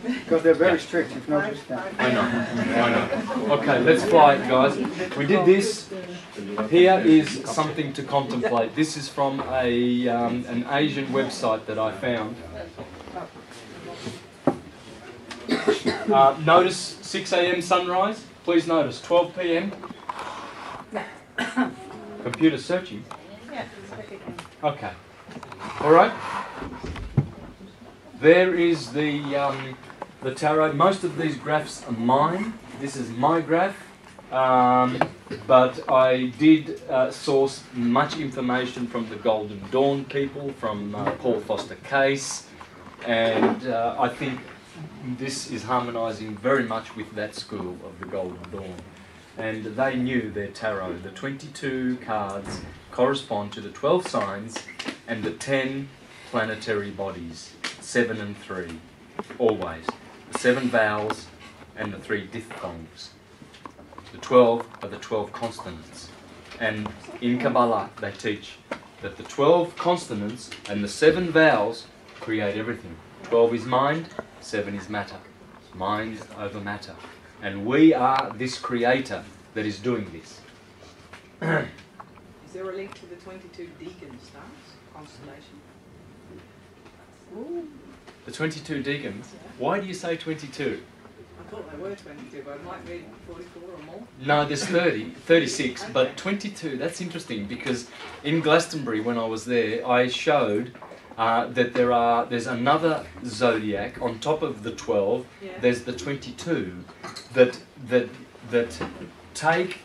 Because they're very strict, you've noticed that. I know. Okay, let's fly it, guys. We did this. Here is something to contemplate. This is from an Asian website that I found. Notice 6 a.m. sunrise. Please notice 12 p.m. Computer searching. Okay. All right. There is the tarot. Most of these graphs are mine. This is my graph. But I did source much information from the Golden Dawn people, from Paul Foster Case, and I think this is harmonising very much with that school of the Golden Dawn. And they knew their tarot. The 22 cards correspond to the 12 signs and the 10 planetary bodies, 7 and 3, always. The 7 vowels and the 3 diphthongs. The 12 are the 12 consonants. And in Kabbalah they teach that the 12 consonants and the 7 vowels create everything. 12 is mind, 7 is matter. Mind over matter. And we are this creator that is doing this. Is there a link to the 22 deacon stars constellation? Ooh. The 22 deacons? Why do you say 22? I thought there were 22, but I might be 44 or more. No, there's 36, but 22, that's interesting because in Glastonbury when I was there, I showed that there's another zodiac on top of the 12. Yeah. There's the 22 that take,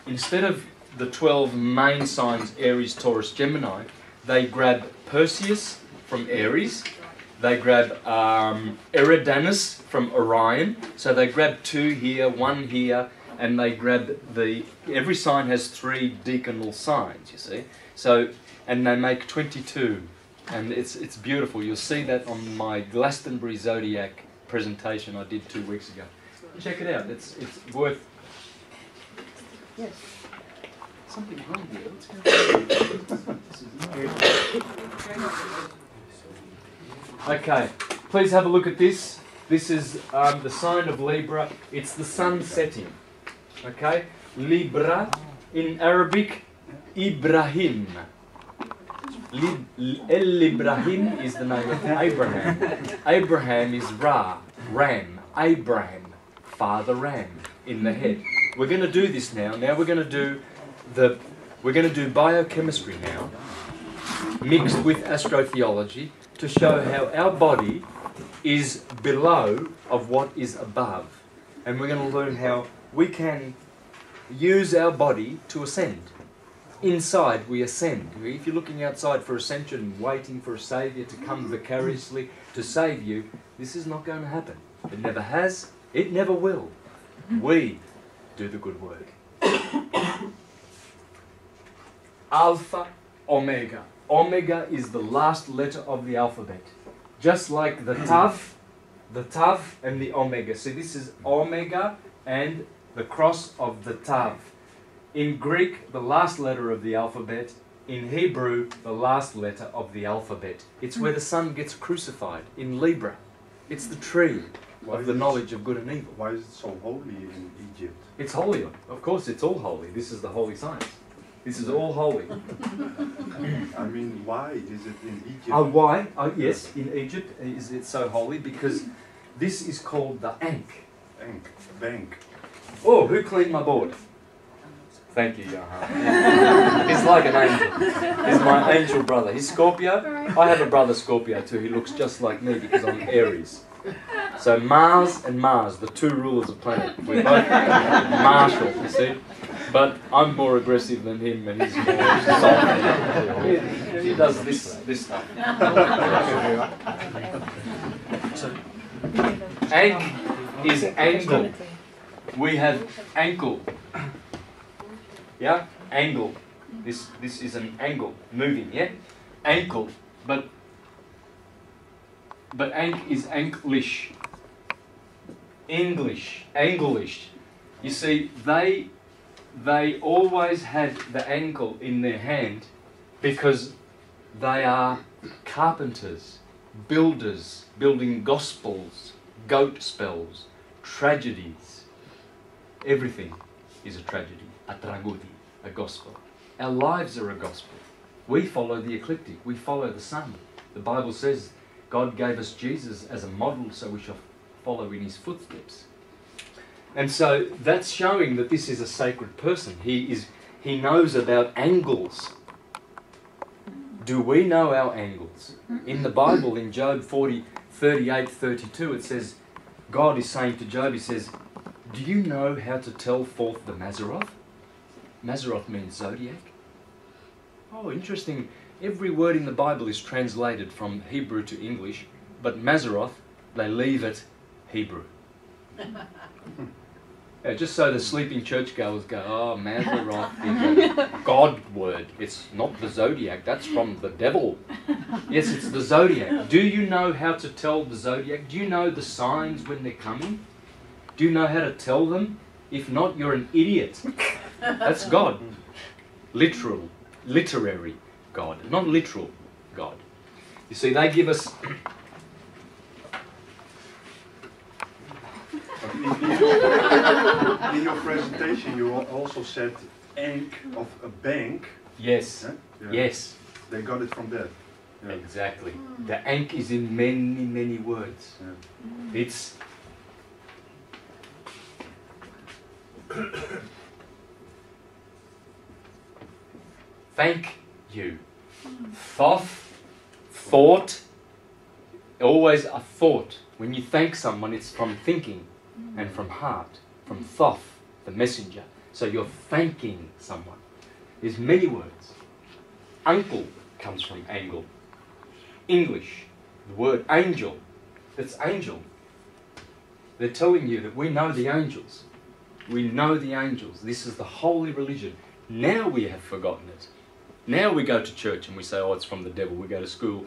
instead of the 12 main signs, Aries, Taurus, Gemini, they grab Perseus from Aries, they grab Eridanus from Orion, so they grab 2 here, 1 here, and they grab every sign has 3 decanal signs, you see. So, and they make 22, and it's beautiful. You'll see that on my Glastonbury Zodiac presentation I did 2 weeks ago. Check it out. It's worth. Yes. Something wrong here. What's going on? Okay. Please have a look at this. This is the sign of Libra. It's the sun setting. Okay. Libra in Arabic, Ibrahim. El-Ibrahim is the name of Abraham. Abraham is Ram. Abraham, Father Ram in the head. We're going to do this now. Now we're going to do biochemistry now, mixed with astrotheology, to show how our body is below of what is above. And we're going to learn how we can use our body to ascend. Inside we ascend. If you're looking outside for ascension, waiting for a saviour to come vicariously to save you, this is not going to happen. It never has, it never will. We do the good work. Alpha, Omega. Omega is the last letter of the alphabet. Just like the Tav and the Omega. So this is Omega and the cross of the Tav. In Greek, the last letter of the alphabet. In Hebrew, the last letter of the alphabet. It's where the sun gets crucified, in Libra. It's the tree of the knowledge of good and evil. Why is it so holy in Egypt? It's holy. Of course, it's all holy. This is the holy science. This is all holy. I mean, why is it in Egypt? Why? Yes, in Egypt is it so holy because this is called the Ankh. Bank. Oh, who cleaned my board? Thank you, Johan. He's like an angel. He's my angel brother. He's Scorpio. I have a brother Scorpio too. He looks just like me because I'm Aries. So Mars and Mars, the 2 rulers of planet. We're both martial, you see. But I'm more aggressive than him and he's more soft. He does this stuff. So, Ankh is angle. We have ankle. Yeah? Angle. This is an angle. Moving, yeah? Ankle. But Ankh is anklish. English. Anglish. You see, they always had the ankle in their hand because they are carpenters. builders, building gospels, goat spells, tragedies. Everything is a tragedy, a tragedy, a gospel. Our lives are a gospel. We follow the ecliptic, we follow the sun. The Bible says God gave us Jesus as a model so we shall follow in his footsteps. And so that's showing that this is a sacred person. He knows about angles. Do we know our angles? In the Bible, in Job 38:32, it says, God is saying to Job, he says, do you know how to tell forth the Mazzaroth? Mazzaroth means zodiac. Oh, interesting. Every word in the Bible is translated from Hebrew to English, but Mazzaroth, they leave it Hebrew. Just so the sleeping churchgoers go, oh, Mazzaroth is a God word. It's not the zodiac, that's from the devil. Yes, it's the zodiac. Do you know how to tell the zodiac? Do you know the signs when they're coming? Do you know how to tell them? If not, you're an idiot. That's God. Literary God, not literal God. You see, they give us... In your presentation, you also said ink of a bank. Yes, Yeah? yes. They got it from that. Yeah. Exactly. The ink is in many, many words. Yeah. It's... Thank you. Thought, always a thought. When you thank someone, it's from thinking and from heart, from thoth, the messenger. So you're thanking someone. There's many words. Uncle comes from angle. English, the word angel, it's angel. They're telling you that we know the angels. We know the angels. This is the holy religion. Now we have forgotten it. Now we go to church and we say, oh, it's from the devil. We go to school,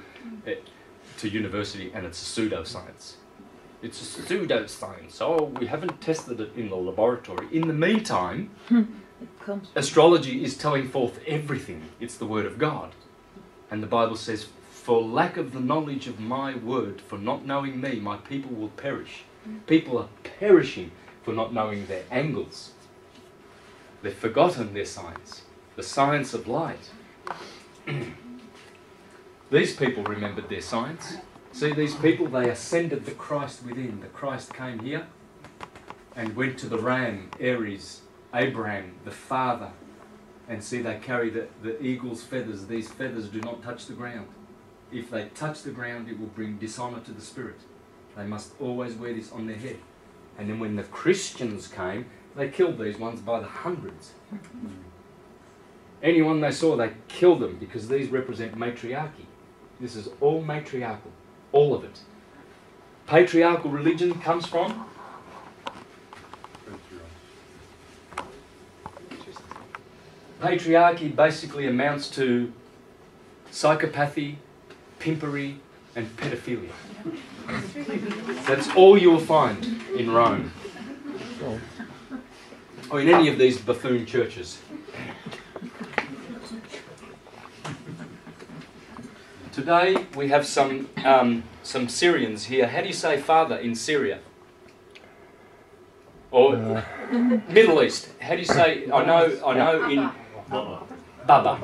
to university, and it's a pseudoscience. It's a pseudoscience. Oh, we haven't tested it in the laboratory. In the meantime, astrology is telling forth everything. It's the word of God. And the Bible says, for lack of the knowledge of my word, for not knowing me, my people will perish. People are perishing for not knowing their angles. They've forgotten their science, the science of light. These people remembered their science. See, these people, they ascended the Christ within. The Christ came here and went to the ram, Aries, Abraham, the father. And see, they carry the eagle's feathers. These feathers do not touch the ground. If they touch the ground, it will bring dishonor to the spirit. They must always wear this on their head. And then when the Christians came, they killed these ones by the hundreds. Anyone they saw, they killed them because these represent matriarchy. This is all matriarchal, all of it. Patriarchal religion comes from? Patriarchy basically amounts to psychopathy, pimpery, and pedophilia. That's all you'll find in Rome. Or in any of these buffoon churches. Today we have some Syrians here. How do you say father in Syria? Or Middle East. How do you say? I know in Baba.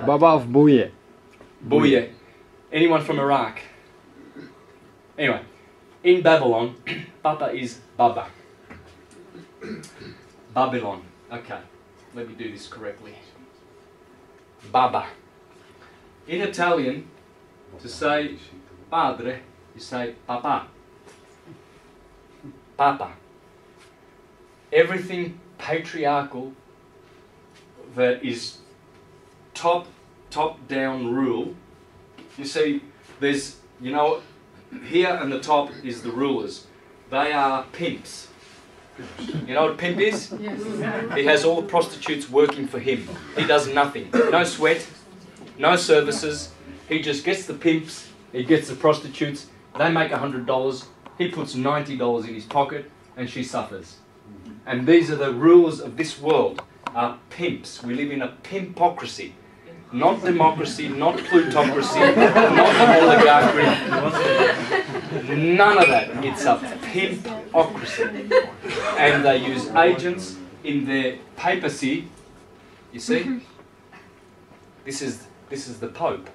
Baba of Bouye. Bouye. Anyone from Iraq? Anyway, in Babylon, Papa is Baba. Babylon. Okay, let me do this correctly. Baba. In Italian, to say padre, you say papa. Papa. Everything patriarchal that is top-down rule. You see, there's, you know, here and the top is the rulers. They are pimps. You know what a pimp is? Yes. He has all the prostitutes working for him. He does nothing. No sweat, no services. He just gets the pimps, he gets the prostitutes, they make $100, he puts $90 in his pocket, and she suffers. And these are the rulers of this world, are pimps. We live in a pimpocracy. not democracy, not plutocracy, not oligarchy. None of that. It's a pimpocracy. And they use agents in their papacy. You see? This is the Pope.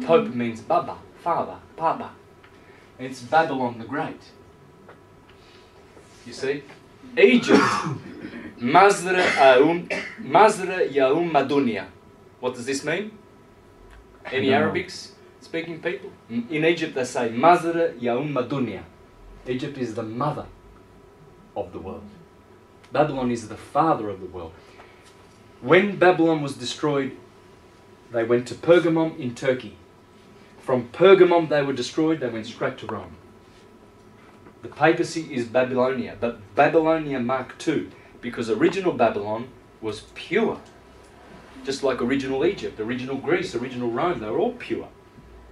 Pope means Baba, Father, Papa. And it's Babylon the Great. You see? Egypt, Mazra Yaum Madunia. What does this mean? Any Arabics speaking people? In Egypt they say Mazra Yaum Madunia. Egypt is the mother of the world. Babylon is the father of the world. When Babylon was destroyed, they went to Pergamum in Turkey. From Pergamum they were destroyed, they went straight to Rome. The papacy is Babylonia, but Babylonia Mark II, because original Babylon was pure. Just like original Egypt, original Greece, original Rome, they were all pure.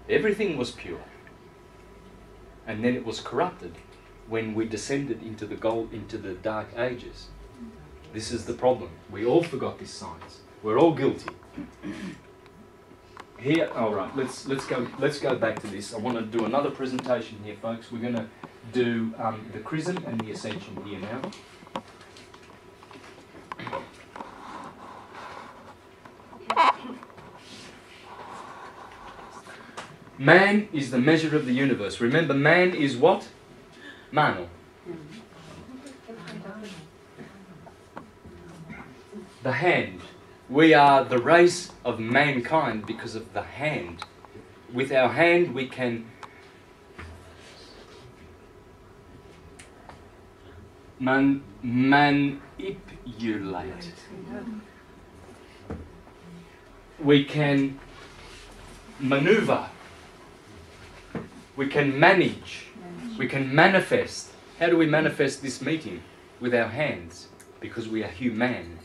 Everything was pure. And then it was corrupted when we descended into the dark ages. This is the problem. We all forgot this science. We're all guilty. Here, all right. Let's go back to this. I want to do another presentation here, folks. We're going to do the Chrism and the Ascension here now. Man is the measure of the universe. Remember, man is what? Mano. The hand. We are the race of mankind because of the hand. With our hand we can manipulate. We can maneuver. We can manage. We can manifest. How do we manifest this meeting? With our hands. Because we are human.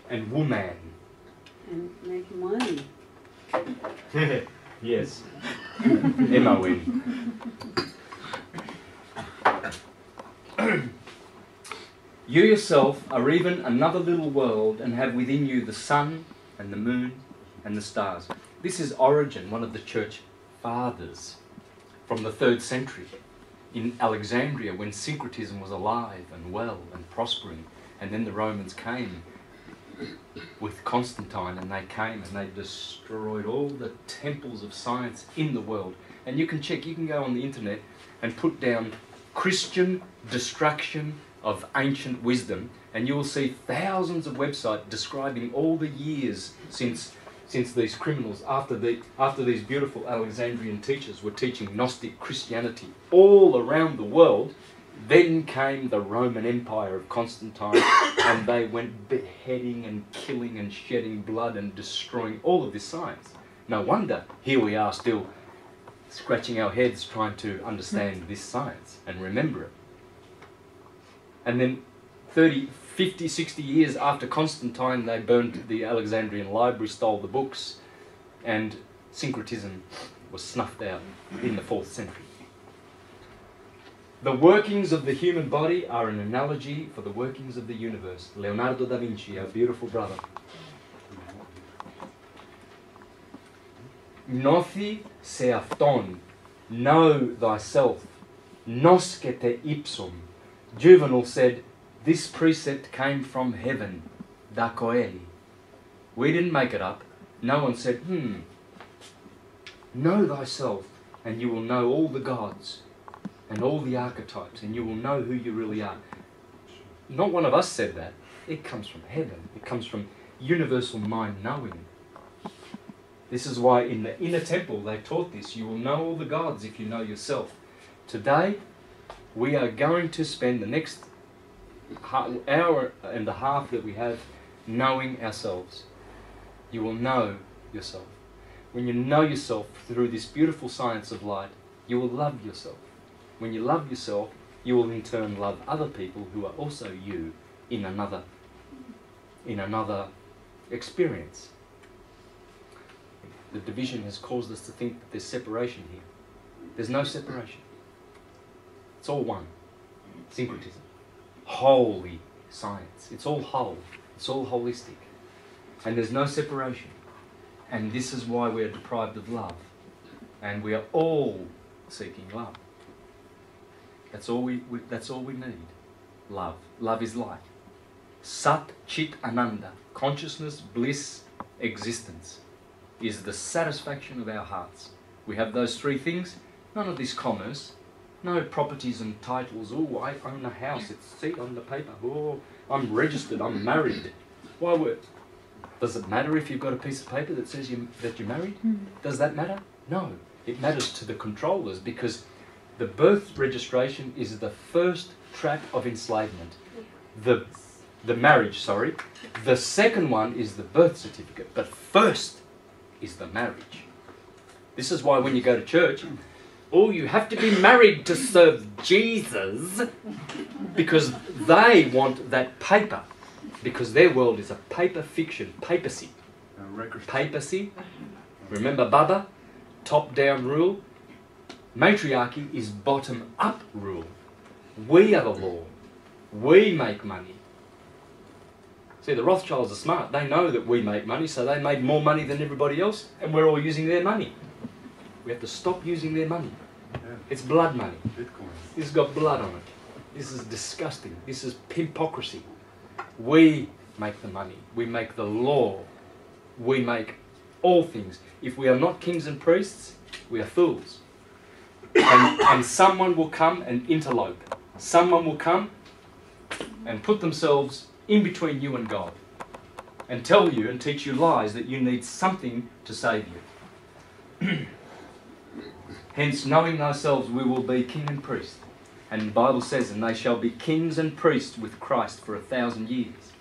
And woman. And make money. Yes. M-O-N. You yourself are even another little world and have within you the sun and the moon and the stars. This is Origen, one of the church fathers from the 3rd century in Alexandria when syncretism was alive and well and prospering. And then the Romans came with Constantine, and they came and they destroyed all the temples of science in the world. And you can check, you can go on the internet and put down Christian destruction of ancient wisdom, and you will see thousands of websites describing all the years since these criminals, after these beautiful Alexandrian teachers were teaching Gnostic Christianity all around the world. Then came the Roman Empire of Constantine, and they went beheading and killing and shedding blood and destroying all of this science. No wonder here we are still scratching our heads trying to understand this science and remember it. And then 30, 50, 60 years after Constantine, they burned the Alexandrian library, stole the books, and syncretism was snuffed out in the 4th century. The workings of the human body are an analogy for the workings of the universe. Leonardo da Vinci, our beautiful brother. Gnothi se afton, know thyself, noscete ipsum. Juvenal said, this precept came from heaven, da coeli. We didn't make it up. No one said, know thyself, and you will know all the gods and all the archetypes, and you will know who you really are. Not one of us said that. It comes from heaven. It comes from universal mind knowing. This is why in the inner temple they taught this. You will know all the gods if you know yourself. Today, we are going to spend the next hour and a half that we have knowing ourselves. You will know yourself. When you know yourself through this beautiful science of light, you will love yourself. When you love yourself, you will in turn love other people who are also you in another experience. The division has caused us to think that there's separation here. There's no separation. It's all one. Syncretism. Holy science. It's all whole. It's all holistic. And there's no separation. And this is why we are deprived of love. And we are all seeking love. That's all we need. Love. Love is light. Sat Chit Ananda. Consciousness, bliss, existence is the satisfaction of our hearts. We have those three things. None of this commerce. No properties and titles. Oh, I own a house. It's see on the paper. Oh, I'm registered. I'm married. Why would? Does it matter if you've got a piece of paper that says that you're married? Does that matter? No. It matters to the controllers because the birth registration is the first track of enslavement. The marriage, sorry. The second one is the birth certificate. But first is the marriage. This is why when you go to church, oh, you have to be married to serve Jesus because they want that paper. Because their world is a paper fiction, papacy. Papacy. Remember Baba? Top-down rule. Matriarchy is bottom-up rule. We are the law. We make money. See, the Rothschilds are smart. They know that we make money, so they made more money than everybody else, and we're all using their money. We have to stop using their money. Yeah. It's blood money. Bitcoin. This has got blood on it. This is disgusting. This is pimpocracy. We make the money. We make the law. We make all things. If we are not kings and priests, we are fools. And someone will come and interlope. Someone will come and put themselves in between you and God and tell you and teach you lies that you need something to save you. Hence, knowing ourselves, we will be king and priest. And the Bible says, and they shall be kings and priests with Christ for 1,000 years.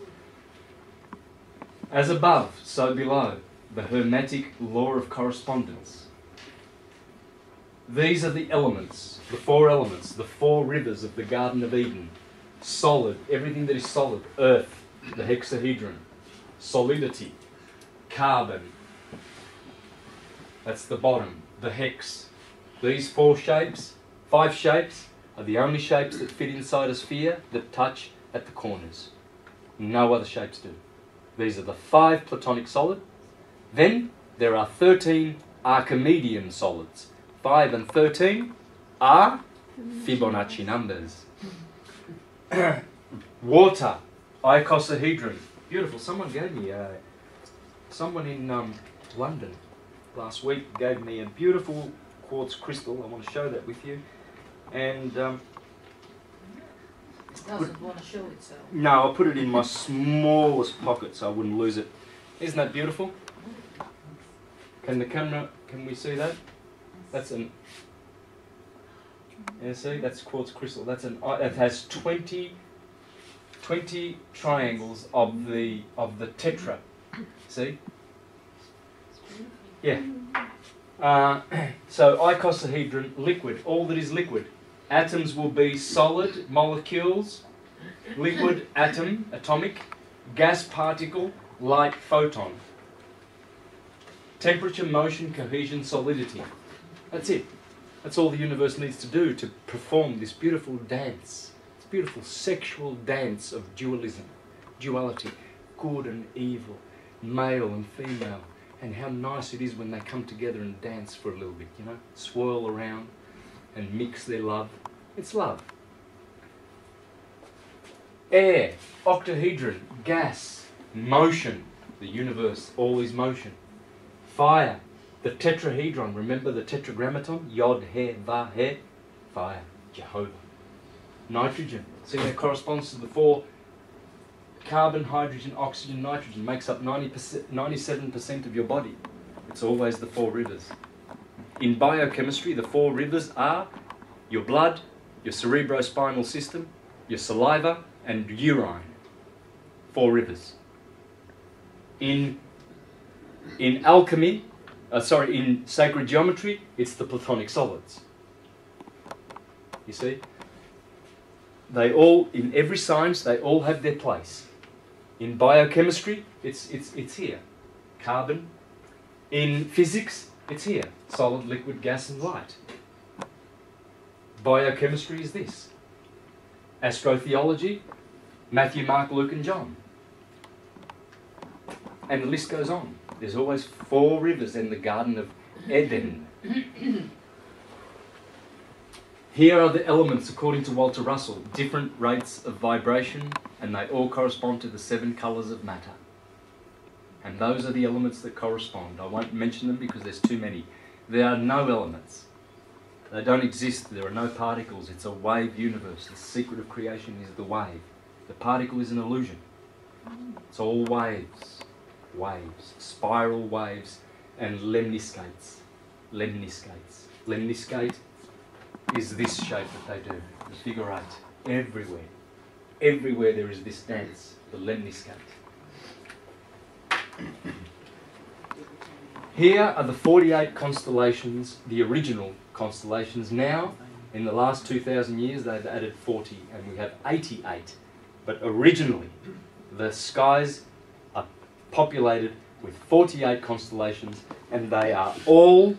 As above, so below, the Hermetic law of correspondence. These are the elements, the four rivers of the Garden of Eden. Solid, everything that is solid. Earth, the hexahedron. Solidity, carbon. That's the bottom, the hex. These five shapes, are the only shapes that fit inside a sphere that touch at the corners. No other shapes do. These are the 5 Platonic solids. Then there are 13 Archimedean solids. 5 and 13 are Fibonacci numbers. Water, icosahedron. Beautiful. Someone gave me someone in London last week gave me a beautiful quartz crystal. I want to share that with you. And It doesn't want to show itself. no, I'll put it in my smallest pocket so I wouldn't lose it. Isn't that beautiful? Can the camera, can we see that? That's an, yeah, see, that's quartz crystal. That's an, it has 20 triangles of the tetra. See? Yeah. So icosahedron, liquid, all that is liquid. Atoms will be solid, molecules, liquid, atom, atomic, gas particle, light, photon. Temperature, motion, cohesion, solidity. That's it. That's all the universe needs to do to perform this beautiful dance. This beautiful sexual dance of dualism, duality, good and evil, male and female. And how nice it is when they come together and dance for a little bit, you know, swirl around and mix their love. It's love. Air, octahedron, gas, motion, the universe, all is motion. Fire, the tetrahedron, remember the tetragrammaton? Yod, He, Va, He, fire, Jehovah. Nitrogen, see that corresponds to the 4 carbon, hydrogen, oxygen, nitrogen, makes up 97% of your body. It's always the 4 rivers. In biochemistry, the 4 rivers are your blood, your cerebrospinal system, your saliva, and urine. 4 rivers. In alchemy, in sacred geometry, it's the Platonic solids. You see? They all, in every science, they all have their place. In biochemistry, it's here. Carbon. In physics, it's here. Solid, liquid, gas, and light. Biochemistry is this. Astrotheology, Matthew, Mark, Luke, and John. And the list goes on. There's always 4 rivers in the Garden of Eden. Here are the elements, according to Walter Russell, different rates of vibration, and they all correspond to the 7 colours of matter. And those are the elements that correspond. I won't mention them because there's too many. There are no elements. They don't exist. There are no particles. It's a wave universe. The secret of creation is the wave. The particle is an illusion. It's all waves. Waves. Spiral waves and lemniscates. Lemniscates. Lemniscate is this shape that they do. The figure 8. Everywhere. Everywhere there is this dance. The lemniscate. Here are the 48 constellations, the original constellations. Now, in the last 2,000 years, they've added 40, and we have 88. But originally, the skies are populated with 48 constellations, and they are all,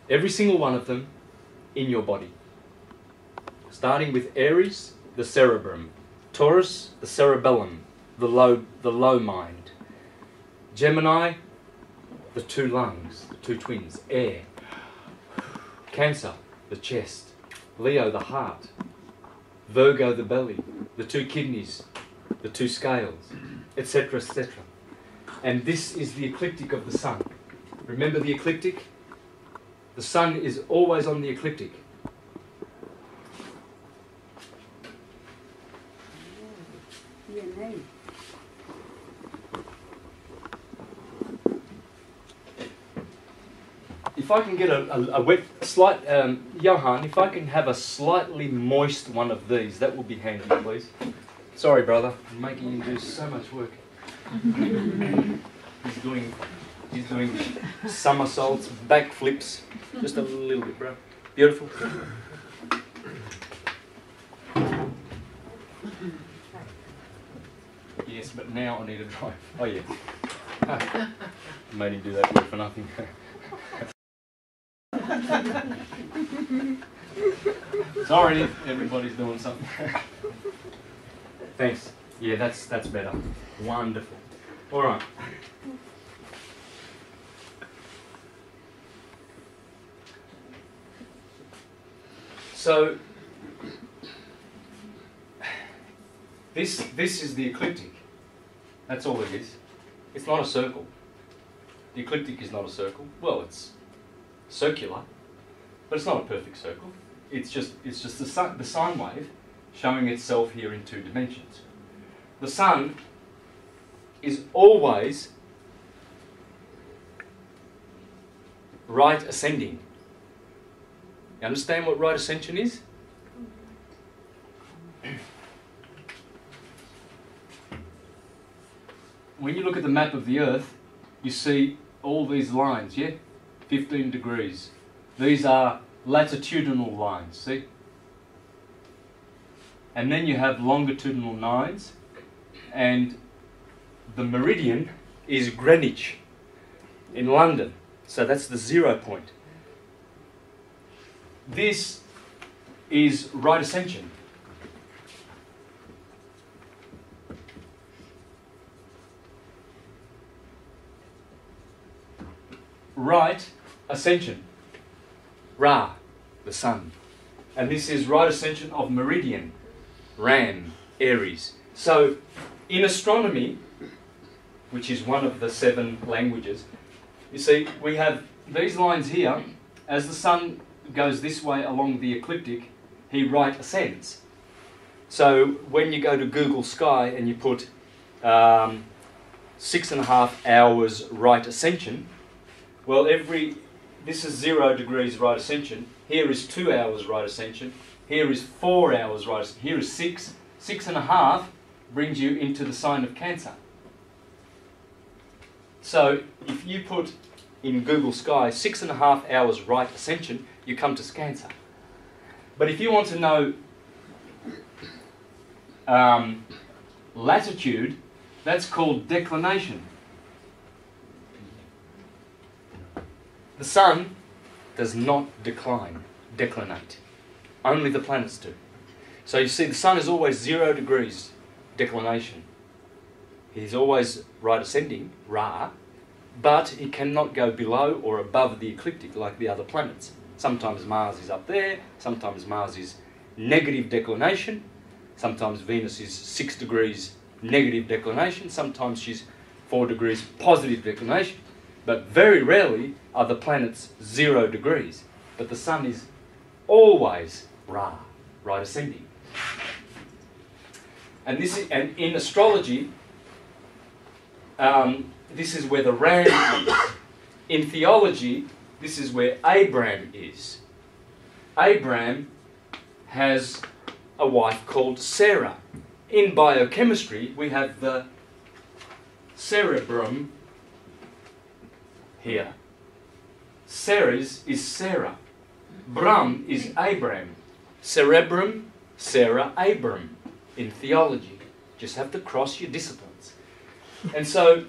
every single one of them, in your body. Starting with Aries, the cerebrum; Taurus, the cerebellum, the low mind; Gemini, the 2 lungs, the 2 twins, air; Cancer, the chest; Leo, the heart; Virgo, the belly; the 2 kidneys, the 2 scales, etc., etc. And this is the ecliptic of the sun. Remember the ecliptic? The sun is always on the ecliptic. DNA. If I can get a wet, slight, Johan, if I can have a slightly moist one of these, that would be handy, please. Sorry, brother, I'm making you do so much work. He's doing somersaults, backflips, just a little bit, bro. Beautiful. Yes, but now I need to drive. Oh yeah. Made him do that work for nothing. Sorry, everybody's doing something. Thanks. Yeah, that's better. Wonderful. All right. So this is the ecliptic. That's all it is. It's not a circle. The ecliptic is not a circle. Well, it's circular, but it's not a perfect circle. It's just the sine wave showing itself here in 2 dimensions. The sun is always right ascending. You understand what right ascension is? When you look at the map of the Earth, you see all these lines, yeah? 15 degrees. These are latitudinal lines, see? And then you have longitudinal lines, and the meridian is Greenwich in London. So that's the 0 point. This is right ascension. Right ascension. Ra, the sun. And this is right ascension of meridian, Ram, Aries. So in astronomy, which is one of the 7 languages, you see we have these lines here. As the sun goes this way along the ecliptic, he right ascends. So when you go to Google Sky and you put 6.5 hours right ascension, well, this is 0 degrees right ascension. Here is 2 hours right ascension. Here is 4 hours right ascension. Here is 6. 6.5 brings you into the sign of Cancer. So if you put in Google Sky 6.5 hours right ascension, you come to Cancer. But if you want to know latitude, that's called declination. The sun does not declinate. Only the planets do. So you see, the sun is always 0 degrees declination. He's always right ascending, Ra, but it cannot go below or above the ecliptic like the other planets. Sometimes Mars is up there, sometimes Mars is negative declination, sometimes Venus is 6 degrees negative declination, sometimes she's 4 degrees positive declination, but very rarely are the planets 0 degrees. But the Sun is always right ascending. And in astrology, this is where the ram is. In theology, this is where Abraham is. Abraham has a wife called Sarah. In biochemistry, we have the cerebrum here. Ceres is Sarah. Bram is Abraham. Cerebrum, Sarah, Abram. In theology, just have to cross your disciplines. And so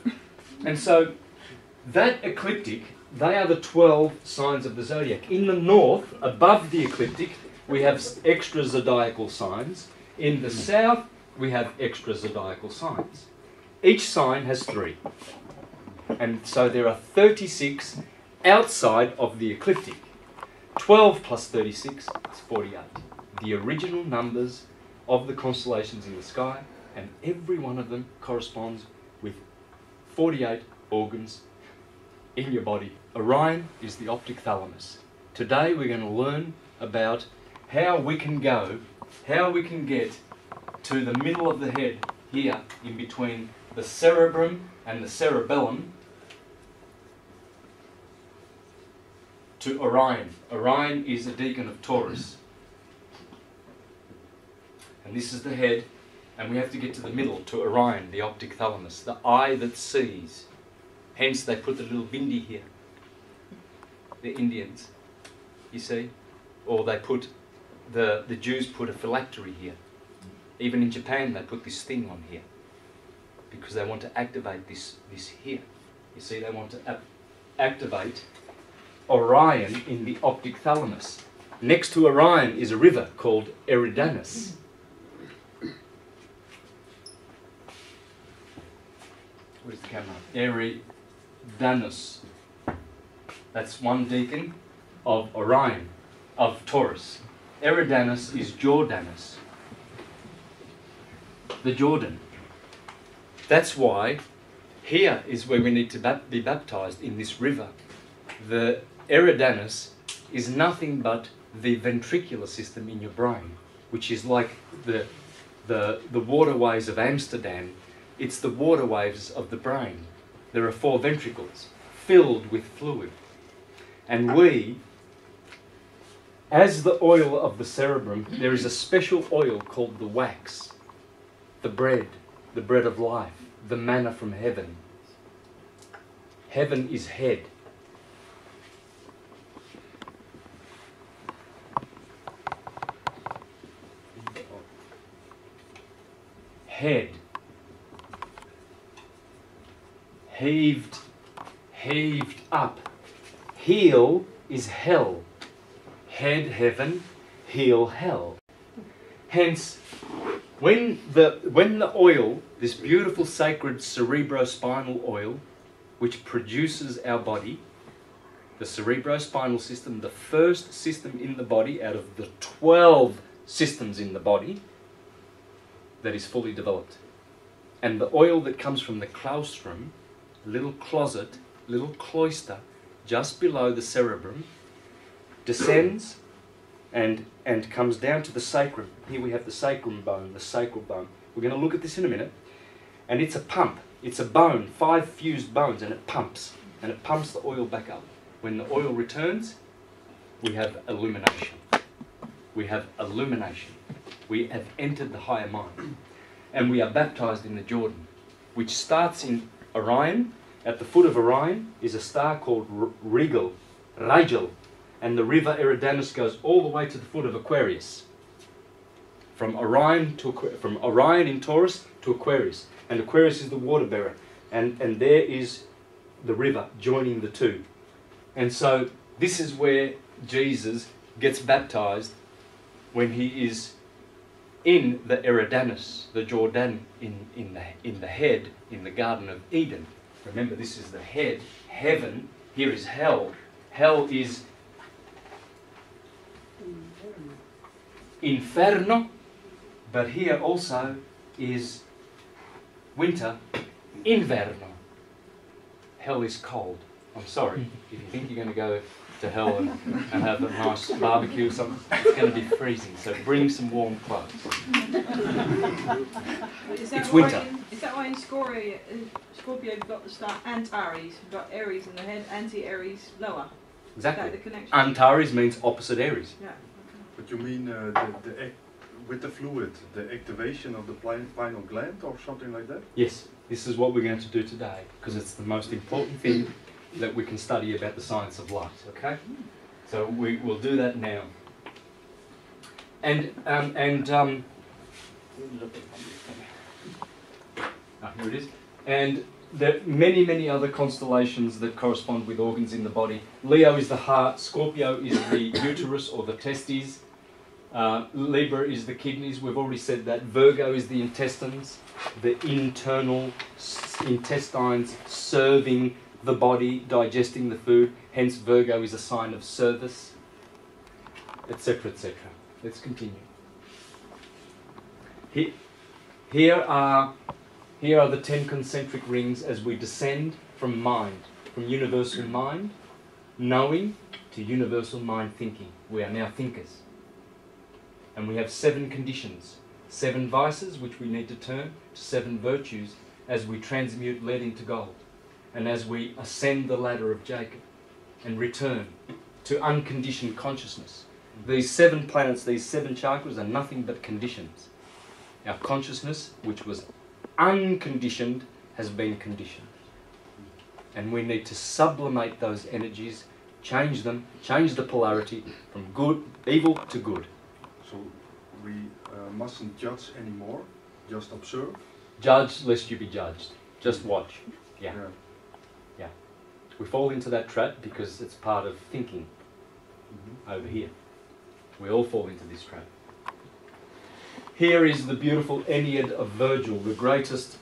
that ecliptic, they are the 12 signs of the zodiac. In the north, above the ecliptic, we have extra zodiacal signs. In the south, we have extra zodiacal signs. Each sign has 3. And so there are 36 outside of the ecliptic. 12 plus 36 is 48. The original numbers of the constellations in the sky, and every one of them corresponds with 48 organs in your body. Orion is the optic thalamus. Today we're going to learn about how we can get to the middle of the head here, in between the cerebrum and the cerebellum, to Orion. Orion is a deacon of Taurus. And this is the head, and we have to get to the middle, to Orion, the optic thalamus, the eye that sees. Hence they put the little bindi here. The Indians, you see? Or they put, the Jews put a phylactery here. Even in Japan they put this thing on here, because they want to activate this here. You see, they want to activate Orion in the optic thalamus. Next to Orion is a river called Eridanus. Where's the camera? Eridanus. That's one deacon of Orion, of Taurus. Eridanus is Jordanus, the Jordan. That's why here is where we need to be baptized, in this river. The Eridanus is nothing but the ventricular system in your brain, which is like the waterways of Amsterdam. It's the waterways of the brain. There are 4 ventricles filled with fluid. And we, as the oil of the cerebrum, there is a special oil called the wax, the bread of life, the manna from heaven. Heaven is head. Head. Heaved up. Heel is hell. Head heaven, heel hell. Hence, when the oil, this beautiful sacred cerebrospinal oil, which produces our body, the cerebrospinal system, the first system in the body out of the 12 systems in the body that is fully developed. And the oil that comes from the claustrum, little closet, little cloister, just below the cerebrum, descends and comes down to the sacrum. Here we have the sacrum bone, the sacral bone. We're going to look at this in a minute. And it's a pump. It's a bone, 5 fused bones, and it pumps. And it pumps the oil back up. When the oil returns, we have illumination. We have illumination. We have entered the higher mind. And we are baptized in the Jordan, which starts in Orion. At the foot of Orion is a star called Rigel, and the river Eridanus goes all the way to the foot of Aquarius. From Orion in Taurus to Aquarius, and Aquarius is the water bearer, and there is the river joining the two. And so this is where Jesus gets baptized, when he is in the Eridanus, the Jordan, in the head, in the Garden of Eden. Remember, this is the head. heaven, here is hell. Hell is inferno, but here also is winter, inverno. Hell is cold. I'm sorry, if you think you're going to go to hell and have a nice barbecue or something, it's going to be freezing, so bring some warm clothes. It's winter. Is that why in Scorpio you've got the star Antares, you've got Aries in the head, anti-Aries lower? Exactly. Is that the connection? Antares means opposite Aries. Yeah. But you mean with the fluid, the activation of the pineal gland or something like that? Yes, this is what we're going to do today, because it's the most important thing that we can study about the science of light, okay? So we will do that now. Here it is. And there are many, many other constellations that correspond with organs in the body. Leo is the heart, Scorpio is the uterus or the testes, Libra is the kidneys, we've already said that. Virgo is the intestines, the internal intestines serving the body, digesting the food. Hence Virgo is a sign of service, etc., etc. Let's continue. Here are the 10 concentric rings as we descend from mind, from universal mind, knowing, to universal mind thinking. We are now thinkers. And we have 7 conditions, 7 vices which we need to turn to 7 virtues as we transmute lead into gold, and as we ascend the ladder of Jacob and return to unconditioned consciousness. These 7 planets, these 7 chakras are nothing but conditions. Our consciousness, which was unconditioned, has been conditioned. And we need to sublimate those energies, change them, change the polarity from good, evil to good. So we mustn't judge anymore, just observe. Judge lest you be judged. Just watch. Yeah. Yeah. Yeah. We fall into that trap because it's part of thinking over here. We all fall into this trap. Here is the beautiful Aeneid of Virgil, the greatest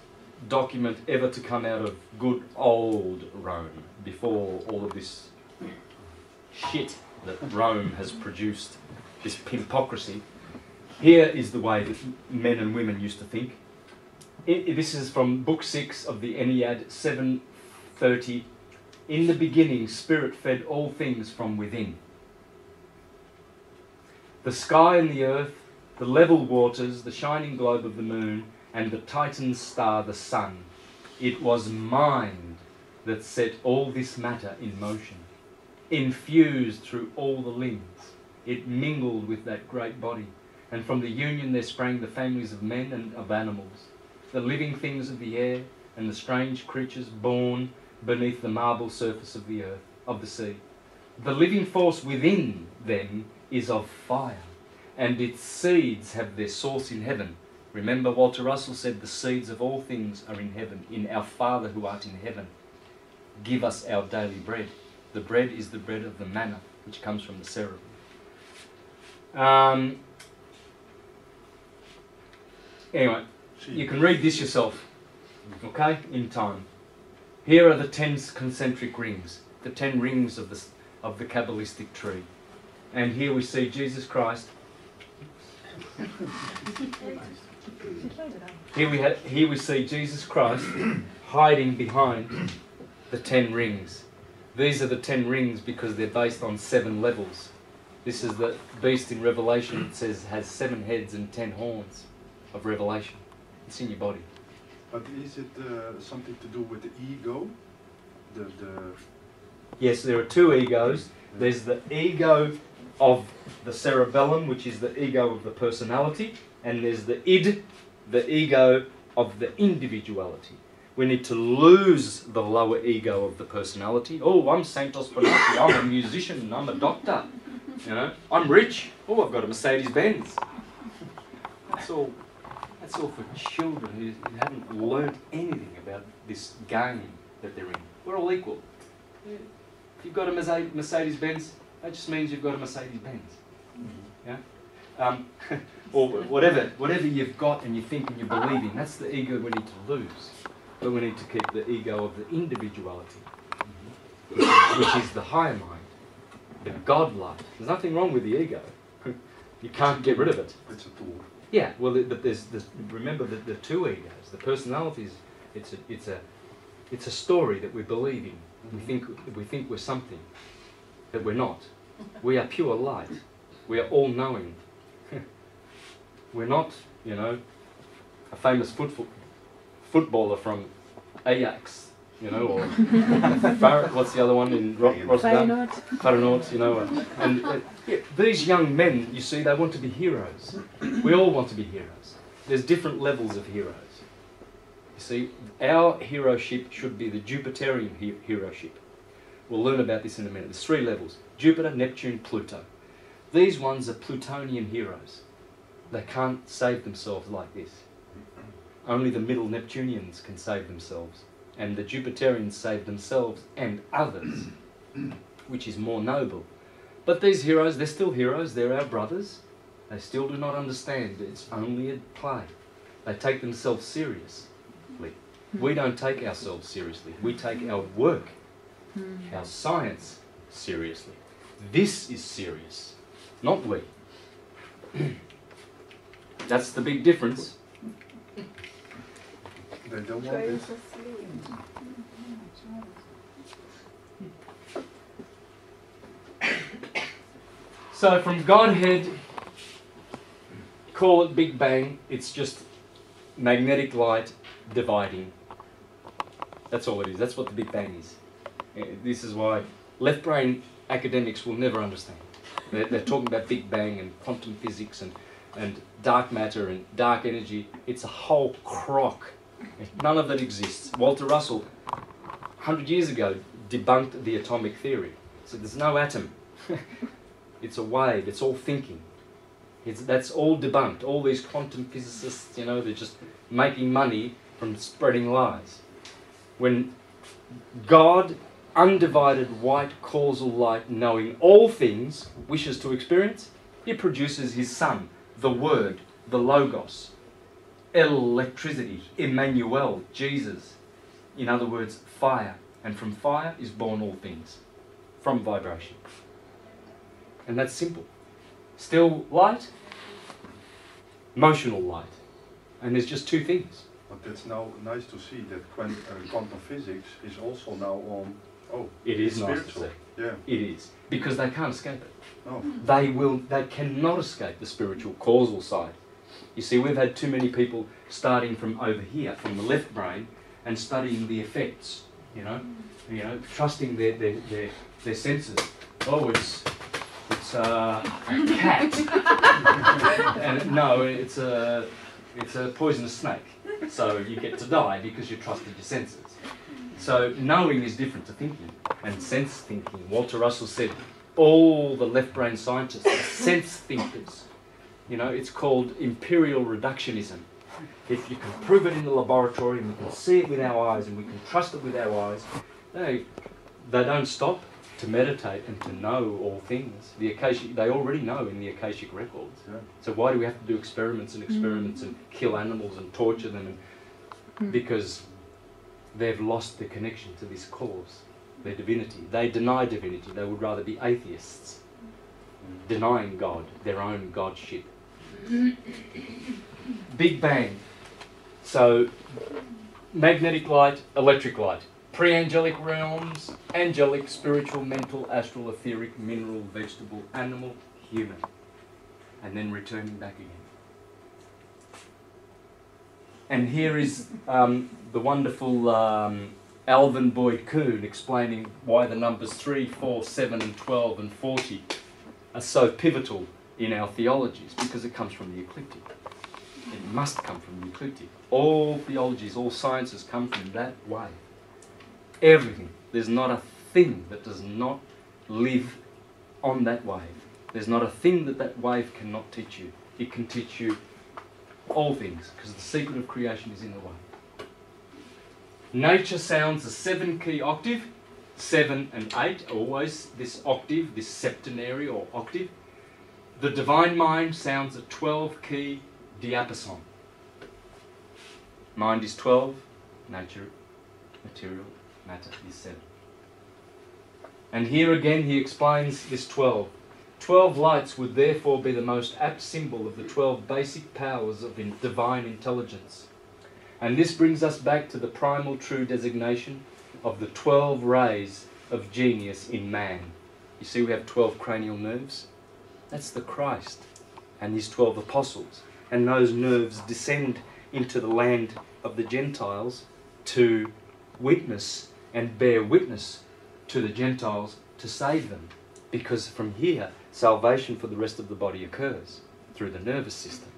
document ever to come out of good old Rome, before all of this shit that Rome has produced, this pimpocracy. Here is the way that men and women used to think. This is from Book 6 of the Aeneid, 7:30. In the beginning, Spirit fed all things from within. The sky and the earth, the level waters, the shining globe of the moon, and the Titan star, the sun. It was mind that set all this matter in motion, infused through all the limbs. It mingled with that great body, and from the union there sprang the families of men and of animals, the living things of the air, and the strange creatures born beneath the marble surface of the earth, of the sea. The living force within them is of fire, and its seeds have their source in heaven. Remember, Walter Russell said the seeds of all things are in heaven, in our Father who art in heaven. Give us our daily bread. The bread is the bread of the manna, which comes from the cerebrum. Anyway, you can read this yourself, okay, in time. Here are the 10 concentric rings, the 10 rings of the Kabbalistic tree. And here we see Jesus Christ. Here we see Jesus Christ hiding behind the 10 rings. These are the 10 rings because they're based on 7 levels. This is the beast in Revelation. It says has 7 heads and 10 horns of Revelation. It's in your body. But is it something to do with the ego? Yes, there are 2 egos. There's the ego of the cerebellum, which is the ego of the personality, and there's the id, the ego of the individuality. We need to lose the lower ego of the personality. Oh, I'm Santos Bonacci, I'm a musician, I'm a doctor. You know, I'm rich. Oh, I've got a Mercedes-Benz. That's all for children who haven't learnt anything about this game that they're in. We're all equal. If you've got a Mercedes-Benz, that just means you've got a Mercedes-Benz. Yeah? Or whatever you've got and you think and you believe in, that's the ego we need to lose. But we need to keep the ego of the individuality. which is the higher mind, the God light. There's nothing wrong with the ego. You can't get rid of it. It's a tool. Yeah, well, but remember that the two egos, the personalities, it's a story that we're believing. We think we're something that we're not. We are pure light. We are all knowing. We're not, you know, a famous footballer from Ajax, you know, or what's the other one in Rotterdam? Feyenoord, you know. And these young men, you see, they want to be heroes. We all want to be heroes. There's different levels of heroes. You see, our heroship should be the Jupiterian heroship. We'll learn about this in a minute. There's 3 levels: Jupiter, Neptune, Pluto. These ones are Plutonian heroes. They can't save themselves like this. Only the middle Neptunians can save themselves. And the Jupiterians save themselves and others, which is more noble. But these heroes, they're still heroes. They're our brothers. They still do not understand. It's only a play. They take themselves seriously. We don't take ourselves seriously. We take our work, our science, seriously. This is serious, not we. That's the big difference. They don't want it. So from Godhead, call it Big Bang, it's just magnetic light dividing. That's all it is. That's what the Big Bang is. This is why left brain academics will never understand. They're talking about Big Bang and quantum physics and dark matter and dark energy. It's a whole crock. None of that exists. Walter Russell, 100 years ago, debunked the atomic theory. So there's no atom. It's a wave. It's all thinking. That's all debunked. All these quantum physicists, you know, they're just making money from spreading lies. When God, undivided white causal light, knowing all things, wishes to experience, He produces His Son, the Word, the Logos, electricity, Emmanuel, Jesus. In other words, fire. And from fire is born all things. From vibration. And that's simple. Still light, motional light. And there's just 2 things. But it's now nice to see that quantum physics is also now on. Oh, it is spiritual. nice to see. Yeah. It is. Because they can't escape it. Oh. They cannot escape the spiritual causal side. You see, we've had too many people starting from over here, from the left brain, and studying the effects, you know, trusting their senses. Oh, it's a cat. And no, it's a poisonous snake. So you get to die because you trusted your senses. So knowing is different to thinking, and sense thinking. Walter Russell said all the left brain scientists are sense thinkers. You know, it's called imperial reductionism. If you can prove it in the laboratory and we can see it with our eyes and we can trust it with our eyes, they don't stop to meditate and to know all things. They already know in the Akashic records. Yeah. So why do we have to do experiments and kill animals and torture them? Because they've lost the connection to this cause, their divinity. They deny divinity. They would rather be atheists, denying God, their own godship. Big Bang. So magnetic light, electric light. Pre-angelic realms, angelic, spiritual, mental, astral, etheric, mineral, vegetable, animal, human. And then returning back again. And here is the wonderful Alvin Boyd Kuhn explaining why the numbers 3, 4, 7 and 12 and 40 are so pivotal in our theologies, because it comes from the ecliptic. It must come from the ecliptic. All theologies, all sciences come from that way. Everything. There's not a thing that does not live on that wave. There's not a thing that wave cannot teach you. It can teach you all things, because the secret of creation is in the wave. Nature sounds a 7-key octave, 7 and 8, always this octave, this septenary or octave. The divine mind sounds a 12-key diapason. Mind is 12, nature, material, matter is 7. And here again he explains this 12. 12 lights would therefore be the most apt symbol of the 12 basic powers of divine intelligence. And this brings us back to the primal true designation of the 12 rays of genius in man. You see we have 12 cranial nerves? That's the Christ and his 12 apostles. And those nerves descend into the land of the Gentiles to witness and bear witness to the Gentiles to save them. Because from here, salvation for the rest of the body occurs through the nervous system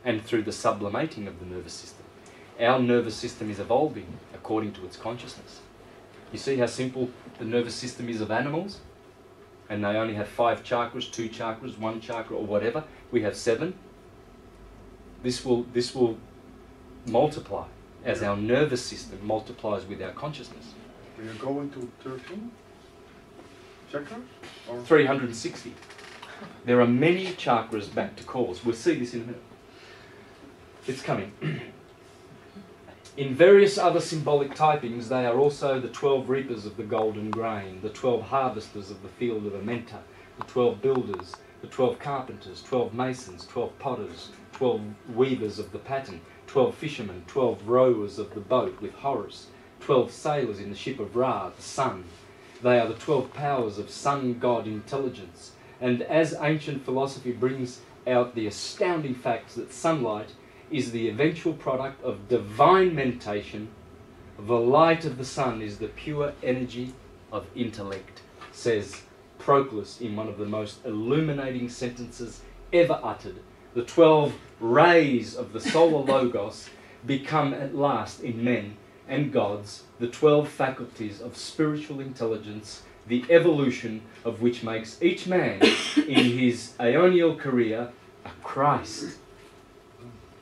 and through the sublimating of the nervous system. Our nervous system is evolving according to its consciousness. You see how simple the nervous system is of animals? And they only have 5 chakras, 2 chakras, 1 chakra or whatever. We have 7. This will multiply as our nervous system multiplies with our consciousness. We are going to 13 chakras? Or 360. There are many chakras back to cause. We'll see this in a minute. It's coming. In various other symbolic typings, they are also the 12 reapers of the golden grain, the 12 harvesters of the field of Amenta, the 12 builders, the 12 carpenters, 12 masons, 12 potters, 12 weavers of the pattern, 12 fishermen, 12 rowers of the boat with Horus, 12 sailors in the ship of Ra, the sun. They are the 12 powers of sun god intelligence. And as ancient philosophy brings out the astounding facts that sunlight is the eventual product of divine meditation, the light of the sun is the pure energy of intellect, says Proclus in one of the most illuminating sentences ever uttered. The 12 rays of the solar logos become at last in men and gods the 12 faculties of spiritual intelligence, the evolution of which makes each man in his aeonial career a Christ,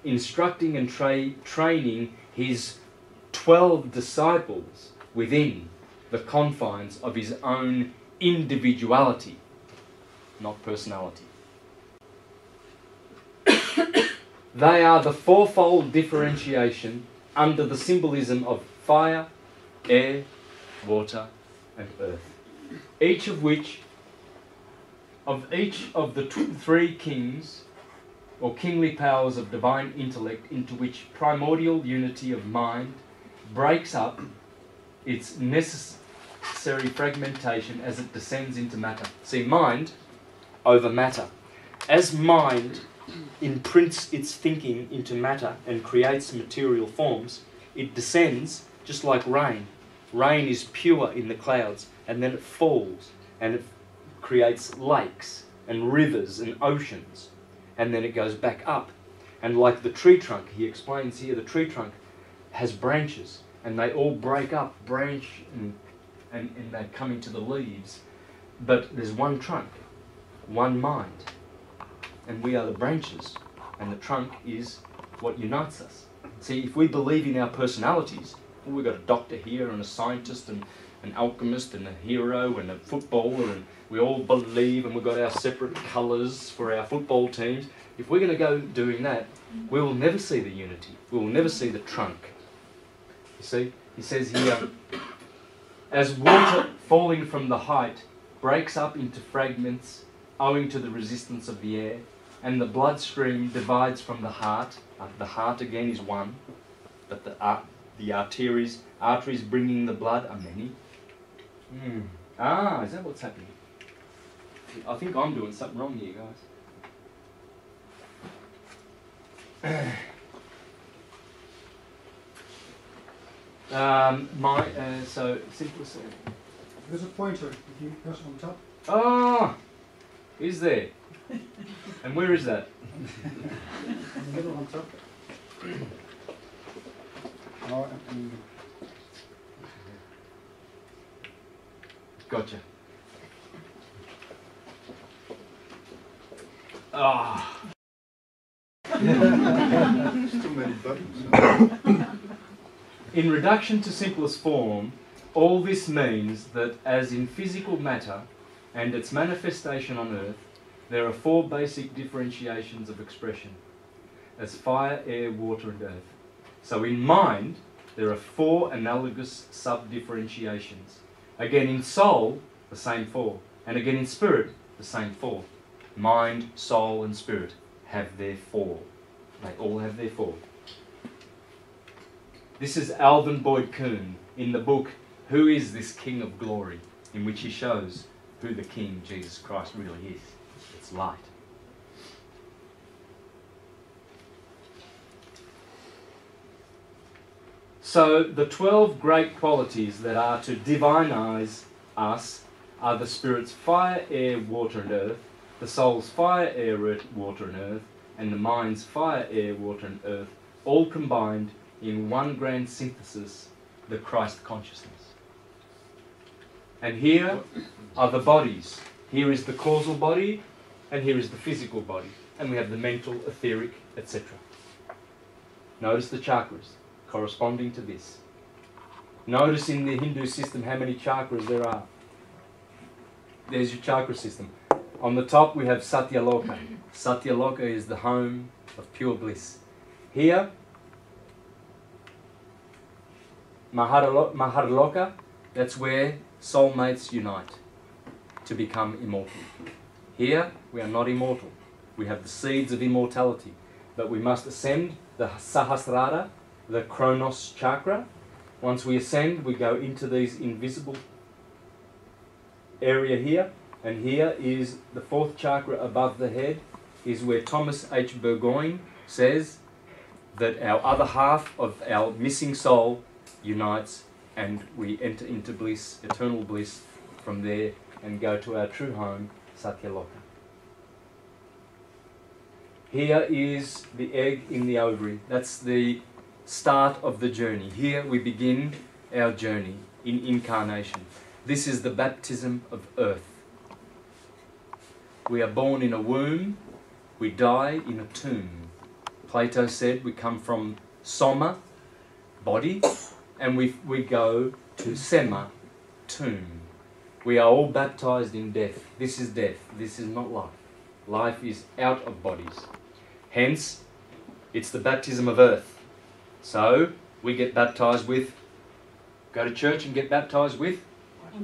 instructing and training his 12 disciples within the confines of his own individuality, not personality. They are the fourfold differentiation under the symbolism of fire, air, water, and earth. Each of the 3 kings or kingly powers of divine intellect into which primordial unity of mind breaks up its necessary fragmentation as it descends into matter. See, mind over matter. As mind imprints its thinking into matter and creates material forms, it descends just like rain. Rain is pure in the clouds, and then it falls and it creates lakes and rivers and oceans, and then it goes back up. And like the tree trunk, he explains here, the tree trunk has branches, and they all break up, branch, and they come into the leaves. But there's one trunk, one mind, and we are the branches, and the trunk is what unites us. See, if we believe in our personalities, well, we've got a doctor here and a scientist and an alchemist and a hero and a footballer, and we all believe, and we've got our separate colours for our football teams. If we're going to go doing that, we will never see the unity. We will never see the trunk. You see, he says here, as water falling from the height breaks up into fragments owing to the resistance of the air, and the bloodstream divides from the heart again is one, but the arteries bringing the blood are many. Is that what's happening? I think I'm doing something wrong here, guys. So simple. There's a pointer. If you press on top. Ah, is there? And where is that? In the middle on top. Oh, and Gotcha. Ah. There's too many buttons. In reduction to simplest form, all this means that as in physical matter and its manifestation on earth, there are 4 basic differentiations of expression, as fire, air, water and earth. So in mind, there are 4 analogous sub-differentiations. Again, in soul, the same four. And again in spirit, the same four. Mind, soul, and spirit have their four. They all have their four. This is Alvin Boyd Kuhn in the book Who is This King of Glory, in which he shows who the King Jesus Christ really is. It's light. So the 12 great qualities that are to divinize us are the Spirit's fire, air, water and earth, the soul's fire, air, water and earth, and the mind's fire, air, water and earth, all combined in one grand synthesis, the Christ consciousness. And here are the bodies. Here is the causal body, and here is the physical body. And we have the mental, etheric, etc. Notice the chakras corresponding to this. Notice in the Hindu system how many chakras there are. There's your chakra system. On the top we have Satyaloka. Satyaloka is the home of pure bliss. Here, Maharloka, that's where soulmates unite to become immortal. Here, we are not immortal. We have the seeds of immortality. But we must ascend the Sahasrara, the Kronos chakra. Once we ascend, we go into these invisible area here. And here is the fourth chakra above the head, is where Thomas H. Burgoyne says that our other half of our missing soul unites and we enter into bliss, eternal bliss, from there and go to our true home, Satyaloka. Here is the egg in the ovary. That's the start of the journey. Here we begin our journey in incarnation. This is the baptism of earth. We are born in a womb, we die in a tomb. Plato said we come from soma, body, and we go to sema, tomb. We are all baptized in death. This is death, this is not life. Life is out of bodies. Hence, it's the baptism of earth. So, we get baptized with, go to church and get baptized with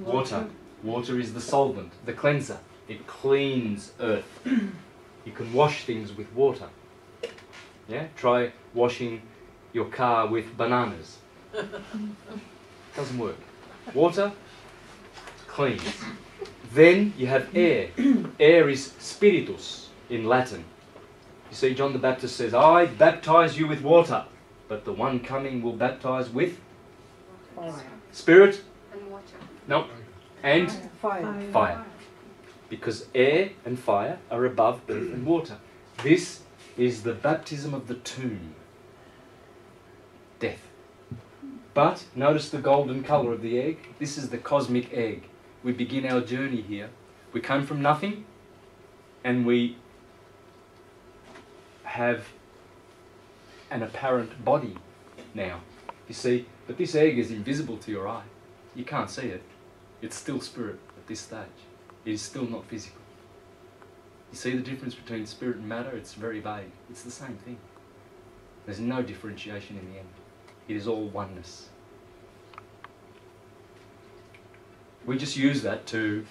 water. Water is the solvent, the cleanser. It cleans earth. You can wash things with water. Yeah? Try washing your car with bananas. Doesn't work. Water cleans. Then you have air. Air is spiritus in Latin. You see, John the Baptist says, I baptize you with water, but the one coming will baptize with spirit. And water. No. And Fire. fire. Because air and fire are above earth and water. This is the baptism of the tomb. Death. But notice the golden colour of the egg. This is the cosmic egg. We begin our journey here. We come from nothing and we have an apparent body now. You see, but this egg is invisible to your eye. You can't see it. It's still spirit at this stage. It is still not physical. You see the difference between spirit and matter? It's very vague. It's the same thing. There's no differentiation in the end. It is all oneness. We just use that to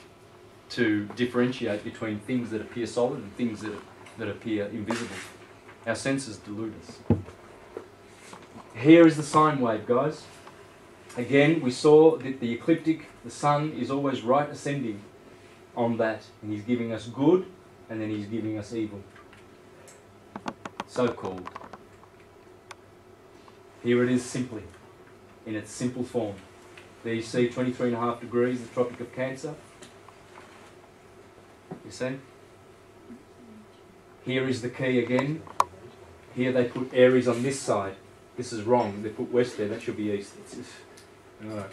differentiate between things that appear solid and things that appear invisible. Our senses delude us. Here is the sine wave, guys. Again, we saw that the ecliptic, the sun, is always right ascending on that. And he's giving us good, and then he's giving us evil. So-called. Here it is simply, in its simple form. There you see 23.5 degrees, the Tropic of Cancer. You see? Here is the key again. Here they put Aries on this side. This is wrong. They put west there. That should be east. Alright,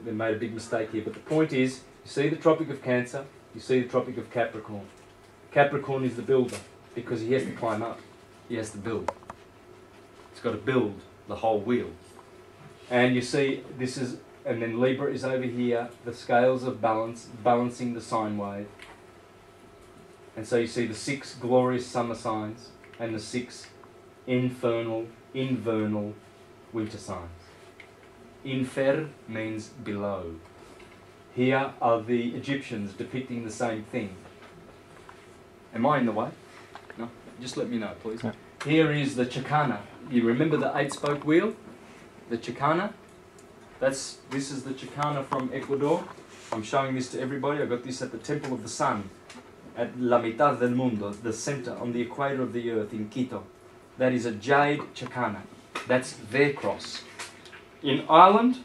they made a big mistake here. But the point is, you see the Tropic of Cancer, you see the Tropic of Capricorn. Capricorn is the builder because he has to climb up. He has to build. He's got to build the whole wheel. And you see, this is, and then Libra is over here, the scales of balance, balancing the sine wave. And so you see the 6 glorious summer signs and the 6 infernal, invernal winter signs. Infer means below. Here are the Egyptians depicting the same thing. Am I in the way? No? Just let me know, please. Yeah. Here is the Chicana. You remember the 8-spoke wheel? The Chicana? This is the Chicana from Ecuador. I'm showing this to everybody. I got this at the Temple of the Sun at La Mitad del Mundo, the center on the equator of the earth in Quito. That is a jade Chicana. That's their cross. In Ireland,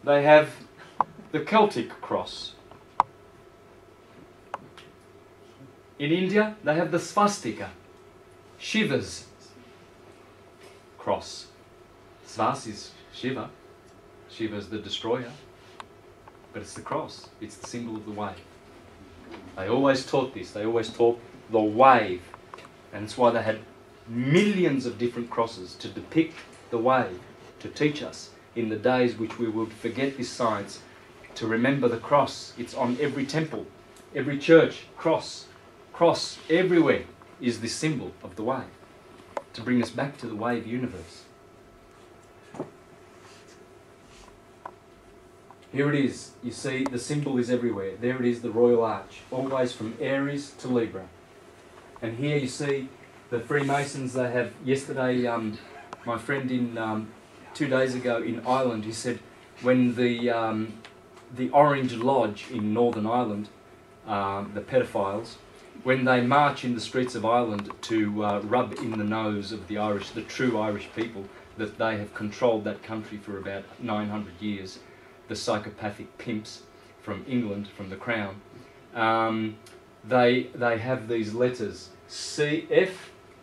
they have the Celtic cross. In India, they have the swastika, Shiva's cross. Svas is Shiva. Shiva is the destroyer. But it's the cross. It's the symbol of the wave. They always taught this. They always taught the wave. And that's why they had millions of different crosses to depict the wave, to teach us in the days which we would forget this science, to remember the cross. It's on every temple, every church, cross. Cross everywhere is this symbol of the wave, to bring us back to the wave universe. Here it is. You see, the symbol is everywhere. There it is, the Royal Arch, always from Aries to Libra. And here you see the Freemasons. They have, yesterday, my friend in 2 days ago in Ireland, he said when the Orange Lodge in Northern Ireland, the pedophiles, when they march in the streets of Ireland to rub in the nose of the Irish, the true Irish people, that they have controlled that country for about 900 years, the psychopathic pimps from England, from the Crown, they have these letters, CF,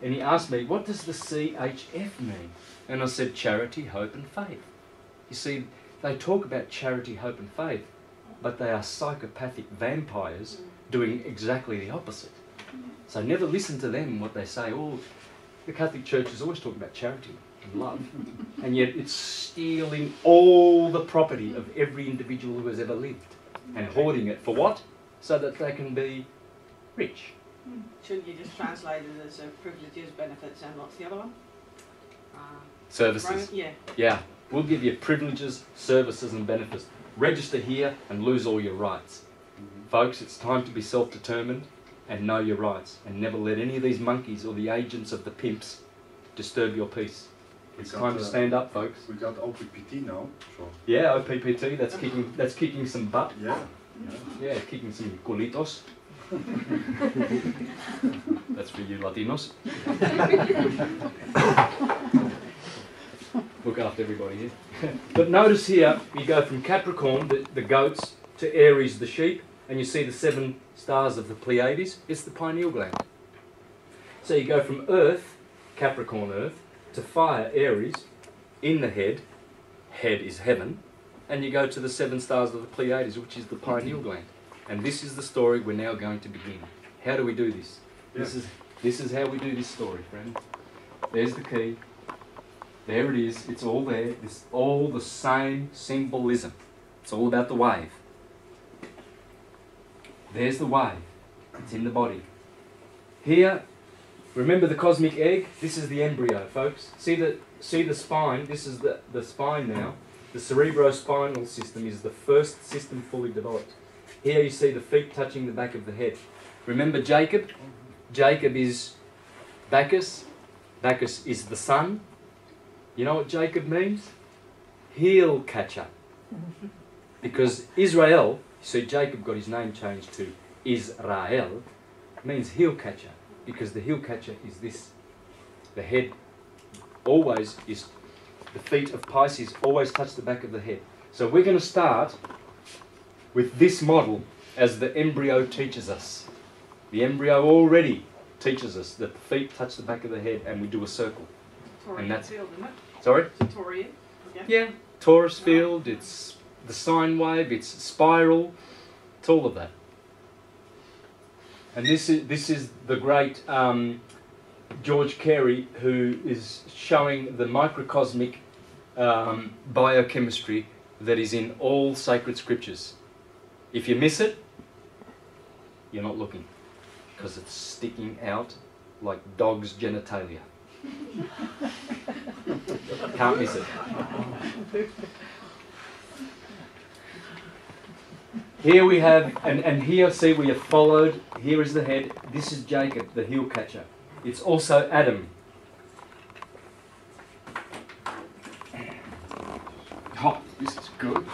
and he asked me, what does the CHF mean? And I said, charity, hope and faith. You see, they talk about charity, hope and faith, but they are psychopathic vampires doing exactly the opposite. So never listen to them, what they say. Oh, the Catholic Church is always talking about charity and love, and yet it's stealing all the property of every individual who has ever lived and hoarding it for what? So that they can be rich. Shouldn't you just translate it as privileges, benefits, and what's the other one? Services. Yeah. Yeah, we'll give you privileges, services and benefits. Register here and lose all your rights. Folks, it's time to be self-determined and know your rights, and never let any of these monkeys or the agents of the pimps disturb your peace. It's time to stand up, folks. We got OPPT now, so. Yeah, OPPT, that's kicking some butt. Yeah. Yeah, kicking some culitos. That's for you Latinos. Look after everybody here. But notice here, you go from Capricorn, the goats, to Aries, the sheep, and you see the 7 stars of the Pleiades. It's the pineal gland. So you go from Earth, Capricorn Earth, to fire, Aries, in the head is heaven, and you go to the 7 stars of the Pleiades, which is the pineal gland. And this is the story we're now going to begin. How do we do this? Yeah. This is how we do this story, friend. There's the key. There it is. It's all there. It's all the same symbolism. It's all about the wave. There's the wave. It's in the body. Here, remember the cosmic egg? This is the embryo, folks. See the spine? This is the spine now. The cerebrospinal system is the first system fully developed. Here you see the feet touching the back of the head. Remember Jacob? Jacob is Bacchus. Bacchus is the sun. You know what Jacob means? Heel catcher. Because Israel, so Jacob got his name changed to Israel, means heel catcher. Because the heel catcher is this. The head always is, the feet of Pisces always touch the back of the head. So we're going to start with this model as the embryo teaches us. The embryo already teaches us that the feet touch the back of the head and we do a circle. Taurian And that's- field, isn't it? Sorry? It's a Taurian. Okay. Yeah, Taurus field, it's the sine wave, it's spiral, it's all of that. And this is the great George Carey, who is showing the microcosmic biochemistry that is in all sacred scriptures. If you miss it, you're not looking, because it's sticking out like dog's genitalia. Can't miss it. Here we have, and here, see, we have followed. Here is the head. This is Jacob, the heel catcher. It's also Adam. Oh, this is good.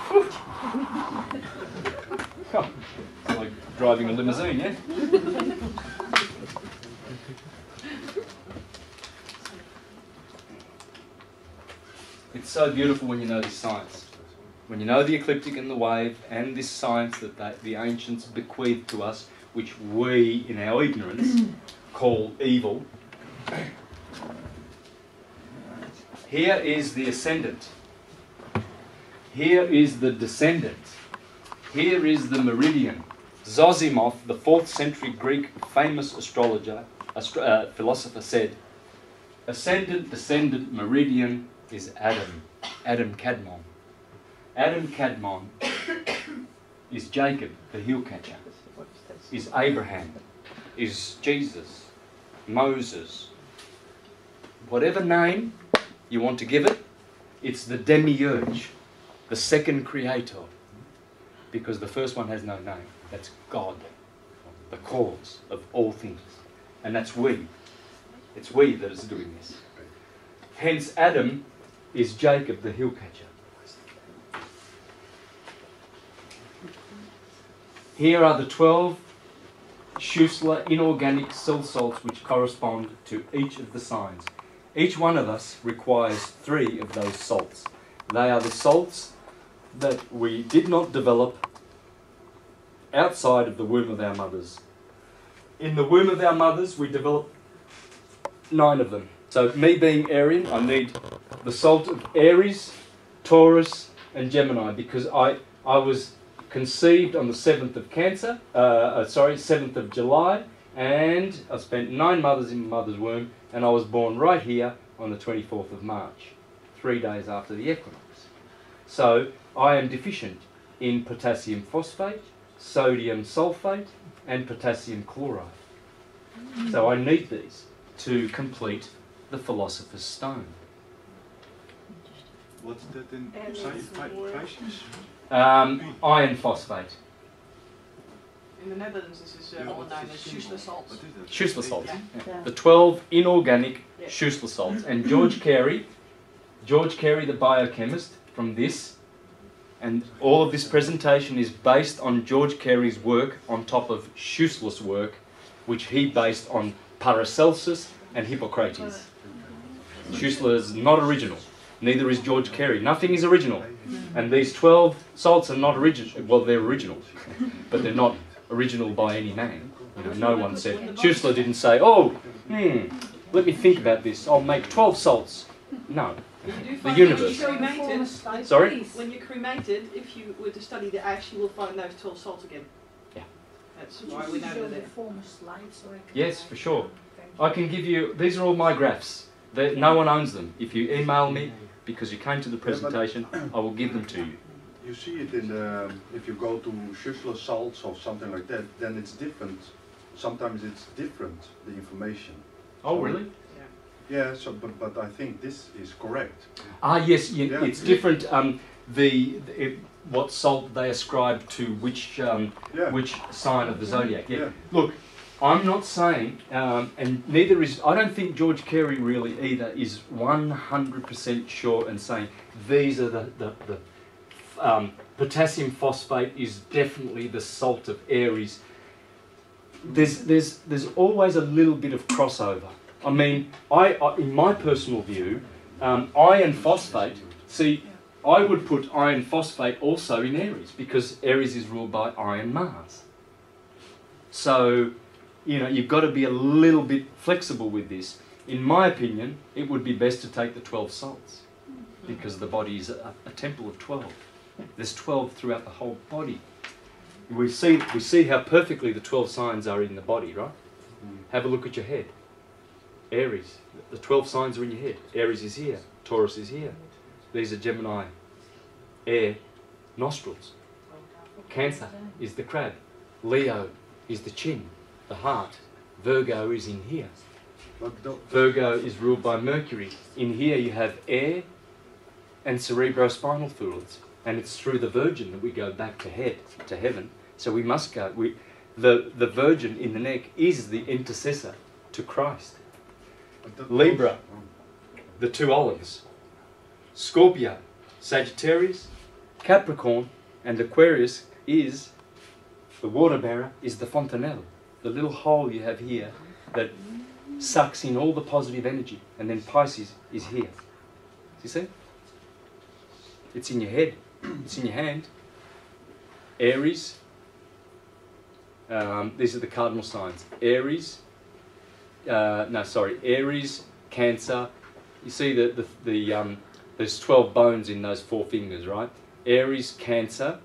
Oh, it's like driving a limousine, yeah? It's so beautiful when you know this science. When you know the ecliptic and the wave and this science that the ancients bequeathed to us, which we, in our ignorance, call evil. Here is the ascendant. Here is the descendant. Here is the meridian. Zosimoth, the 4th century Greek famous astrologer, philosopher said, ascendant, descendant, meridian is Adam. Adam Kadmon. Adam Kadmon is Jacob, the heel catcher, is Abraham, is Jesus, Moses. Whatever name you want to give it, it's the demiurge, the second creator, because the first one has no name. That's God, the cause of all things. And that's we. It's we that is doing this. Hence Adam is Jacob, the heel catcher. Here are the 12 Schussler inorganic cell salts which correspond to each of the signs. Each one of us requires 3 of those salts. They are the salts that we did not develop outside of the womb of our mothers. In the womb of our mothers, we developed 9 of them. So me being Aryan, I need the salt of Aries, Taurus, and Gemini, because I was conceived on the 7th of 7th of July, and I spent 9 mothers in my mother's womb, and I was born right here on the 24th of March, 3 days after the equinox. So I am deficient in potassium phosphate, sodium sulfate, and potassium chloride. So I need these to complete the Philosopher's Stone. What's that in Pisces? Iron phosphate. In the Netherlands, this is all known as Schussler salts. Schussler salts. Yeah. Yeah. The 12 inorganic Yeah. Schussler salts. And George Carey, the biochemist, from this, and all of this presentation is based on George Carey's work on top of Schussler's work, which he based on Paracelsus and Hippocrates. Schussler is not original. Neither is George Carey. Nothing is original. And these 12 salts are not original. Well, they're original, but they're not original by any man. You know, no one said. Schussler didn't say, "Oh, let me think about this. I'll make 12 salts." No. The universe. When you're cremated, Sorry? when you're cremated, if you were to study the ash, you will find those 12 salts again. Yeah. That's why we know that. Yes, for sure. I can give you. These are all my graphs. No one owns them. If you email me because you came to the presentation, I will give them to you. You see it in the, if you go to Schussler salts or something like that, then it's different. Sometimes it's different, the information. Oh, really? Yeah, so, but I think this is correct. Ah, yes, Yeah. it's different. What salt they ascribe to which sign of the zodiac. Yeah. Yeah. Look, I'm not saying, and neither is, I don't think George Carey really either is 100% sure and saying these are the potassium phosphate is definitely the salt of Aries. There's always a little bit of crossover. I mean, I in my personal view, iron phosphate, see, I would put iron phosphate also in Aries, because Aries is ruled by Iron Mars. So, you know, you've got to be a little bit flexible with this. In my opinion, it would be best to take the 12 salts, because the body is a temple of 12. There's 12 throughout the whole body. We see how perfectly the 12 signs are in the body, right? Have a look at your head. Aries, the 12 signs are in your head. Aries is here, Taurus is here. These are Gemini, air, nostrils. Cancer is the crab. Leo is the chin, the heart. Virgo is in here. Virgo is ruled by Mercury. In here you have air and cerebrospinal fluids. And it's through the Virgin that we go back to heaven. So we must go. The Virgin in the neck is the intercessor to Christ. Libra, the two olives. Scorpio, Sagittarius, Capricorn, and Aquarius is the water bearer, is the fontanelle, the little hole you have here that sucks in all the positive energy. And then Pisces is here. You see? It's in your head. It's in your hand. Aries. These are the cardinal signs. Aries. Aries, Cancer. You see there's 12 bones in those 4 fingers, right? Aries, Cancer,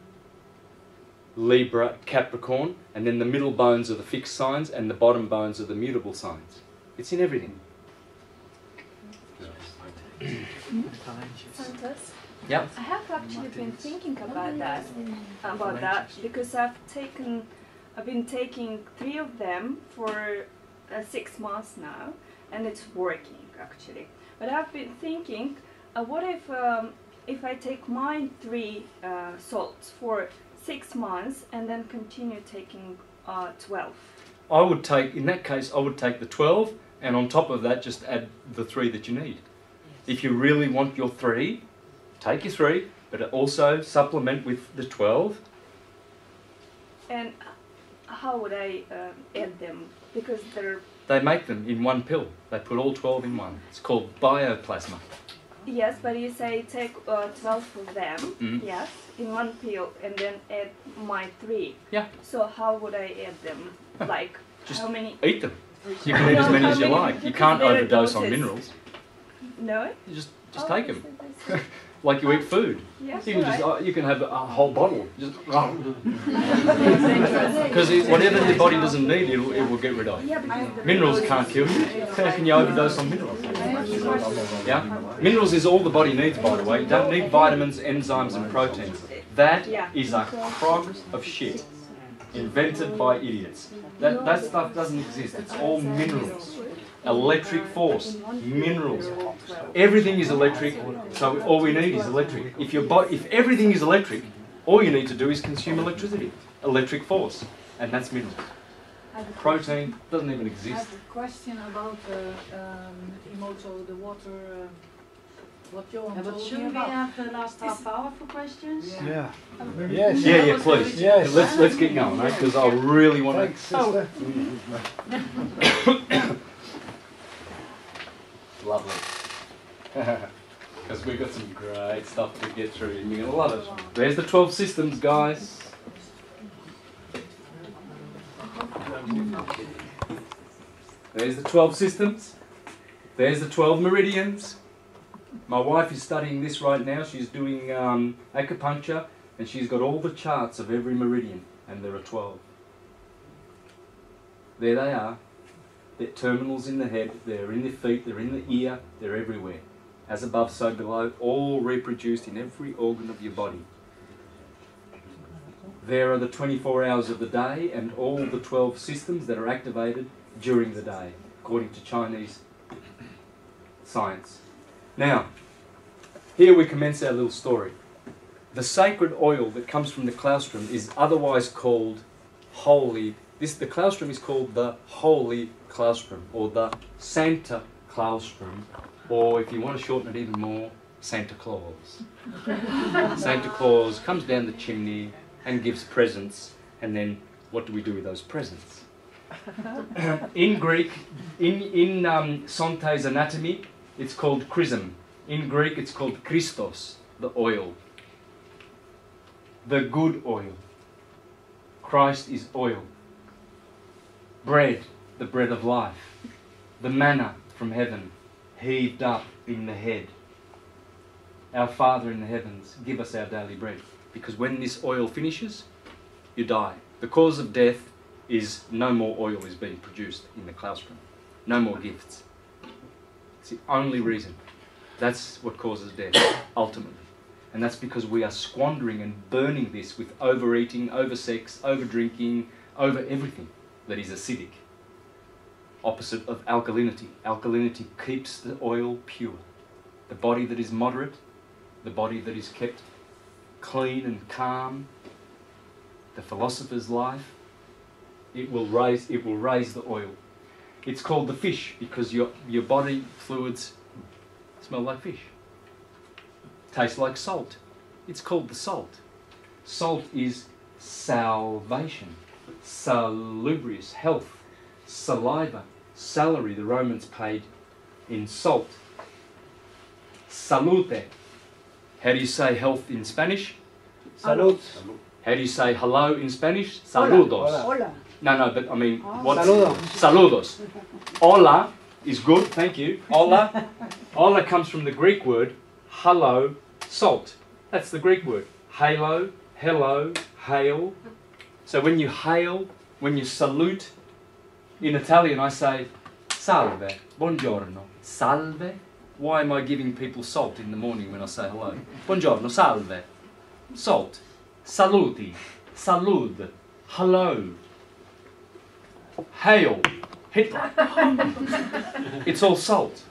Libra, Capricorn, and then the middle bones are the fixed signs and the bottom bones are the mutable signs. It's in everything. Santos? Yeah. I have actually been thinking about that because I've been taking 3 of them for 6 months now, and it's working actually. But I've been thinking, what if I take my 3 salts for 6 months and then continue taking 12? I would take, in that case, I would take the 12 and on top of that just add the 3 that you need. If you really want your 3, take your 3, but also supplement with the 12. And how would I add them? Because they make them in one pill. They put all 12 in one. It's called bioplasma. Yes, but you say take 12 of them, yes, in one pill, and then add my 3. Yeah. So how would I add them? Like, just how many? Eat them. You can eat as many as you like. You can't overdose on minerals. No? You just take them. Like you eat food. Yes, You can right. you can have a whole bottle. Just because whatever your body doesn't need, it will get rid of. Yeah, because Minerals can't kill you. How can you overdose on minerals? Yeah? Minerals is all the body needs, by the way. You don't need vitamins, enzymes and proteins. That is a crock of shit invented by idiots. That stuff doesn't exist. It's all minerals. Electric force, minerals. Everything is electric, so all we need is electric. If everything is electric, all you need to do is consume electricity, electric force, and that's minerals. Protein doesn't even I exist. have a question about Emoto, the water, what Johan But told me shouldn't we about. have the last half hour for questions? Yeah. Yes. Yeah, please. Yes. Let's get going, mate, because I really want Thanks, to. sister. Lovely. Because we've got some great stuff to get through and you're going to love it. There's the 12 systems, guys. There's the 12 systems. There's the 12 meridians. My wife is studying this right now. She's doing acupuncture and she's got all the charts of every meridian, and there are 12. There they are. They're terminals in the head, they're in the feet, they're in the ear, they're everywhere. As above, so below, all reproduced in every organ of your body. There are the 24 hours of the day and all the 12 systems that are activated during the day, according to Chinese science. Now, here we commence our little story. The sacred oil that comes from the claustrum is otherwise called holy. The claustrum is called the holy claustrum, or the Santa claustrum, or if you want to shorten it even more, Santa Claus. Santa Claus comes down the chimney and gives presents, and then what do we do with those presents? In Greek, in Santos anatomy, it's called chrism. In Greek, it's called Christos, the oil. The good oil. Christ is oil. Bread, the bread of life. The manna from heaven, heaved up in the head. Our Father in the heavens, give us our daily bread. Because when this oil finishes, you die. The cause of death is no more oil is being produced in the claustrum. No more gifts. It's the only reason. That's what causes death, ultimately. And that's because we are squandering and burning this with overeating, over-sex, over-drinking, over everything that is acidic. Opposite of alkalinity. Alkalinity keeps the oil pure. The body that is moderate, the body that is kept clean and calm, the philosopher's life, it will raise the oil. It's called the fish because your body fluids smell like fish. Taste like salt. It's called the salt. Salt is salvation, salubrious, health, saliva, salary the Romans paid in salt. Salute. How do you say health in Spanish? Salud. How do you say hello in Spanish? Saludos. Hola. No, but I mean, Oh. what's Saludos. saludos? Hola is good, thank you. Hola. Hola comes from the Greek word hello, salt. That's the Greek word. Halo, hello, hail. So when you hail, when you salute, in Italian I say salve, buongiorno, salve. Why am I giving people salt in the morning when I say hello? Buongiorno, salve. Salt. Saluti, salud, hello. Hail, Hitler. It's all salt.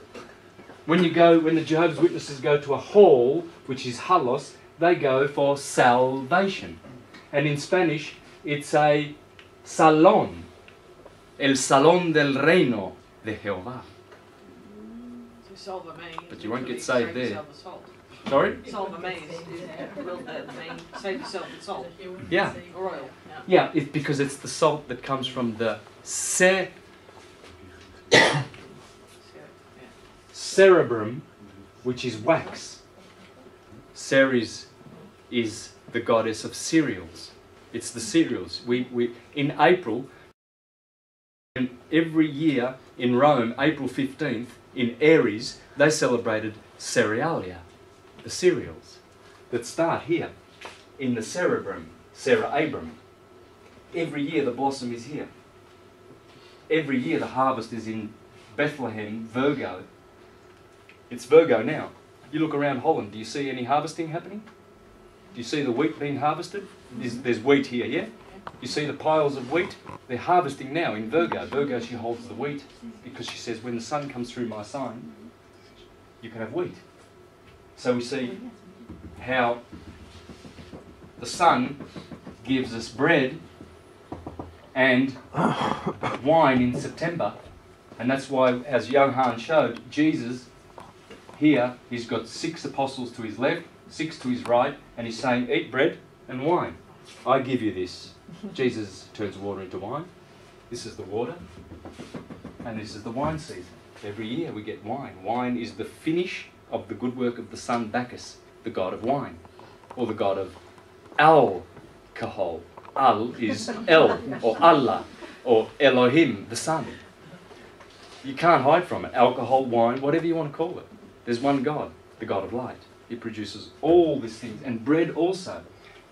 When the Jehovah's Witnesses go to a hall, which is halos, they go for salvation. And in Spanish, it's a salón. El salón del reino de Jehová. So salva me. But you won't get literally saved save there. yourself with salt. Sorry? Salva me is the main save yourself with salt. Yeah. Or oil. Yeah. Yeah, it's because it's the salt that comes from the cerebrum, which is wax. Ceres is the goddess of cereals. It's the cereals. We in April, and every year in Rome, April 15th, in Aries, they celebrated cerealia, the cereals that start here in the cerebrum, cerebrum. Every year the blossom is here. Every year the harvest is in Bethlehem, Virgo. It's Virgo now. You look around Holland, do you see any harvesting happening? Do you see the wheat being harvested? There's wheat here, yeah? You see the piles of wheat? They're harvesting now in Virgo. Virgo, she holds the wheat because she says, when the sun comes through my sign, you can have wheat. So we see how the sun gives us bread and wine in September. And that's why, as Johann showed, Jesus here, he's got 6 apostles to his left, 6 to his right, and he's saying, eat bread and wine. I give you this. Jesus turns water into wine. This is the water. And this is the wine season. Every year we get wine. Wine is the finish of the good work of the sun Bacchus, the god of wine, or the god of alcohol. Al is El, or Allah, or Elohim, the sun. You can't hide from it. Alcohol, wine, whatever you want to call it. There's one God, the God of light. He produces all these things. And bread also.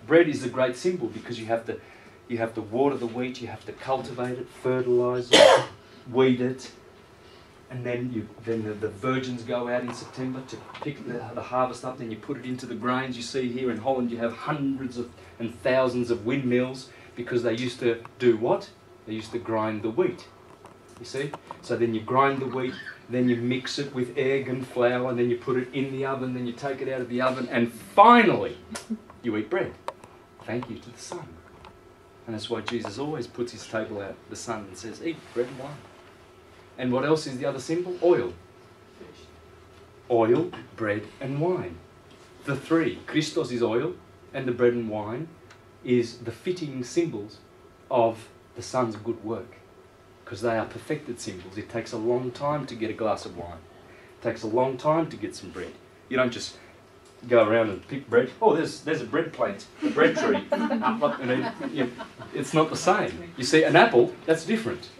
Bread is a great symbol because you have to water the wheat, you have to cultivate it, fertilise it, weed it, and then the virgins go out in September to pick the harvest up, then you put it into the grains. You see here in Holland you have hundreds and thousands of windmills because they used to do what? They used to grind the wheat. You see? So then you grind the wheat, then you mix it with egg and flour, and then you put it in the oven, then you take it out of the oven, and finally you eat bread. Thank you to the sun. And that's why Jesus always puts his table out the sun and says, eat bread and wine. And what else is the other symbol? Oil. Oil, bread and wine. The three. Christos is oil, and the bread and wine is the fitting symbols of the sun's good work. Because they are perfected symbols. It takes a long time to get a glass of wine. It takes a long time to get some bread. You don't just go around and pick bread. Oh, there's a bread plant, a bread tree. It's not the same. You see, an apple, that's different.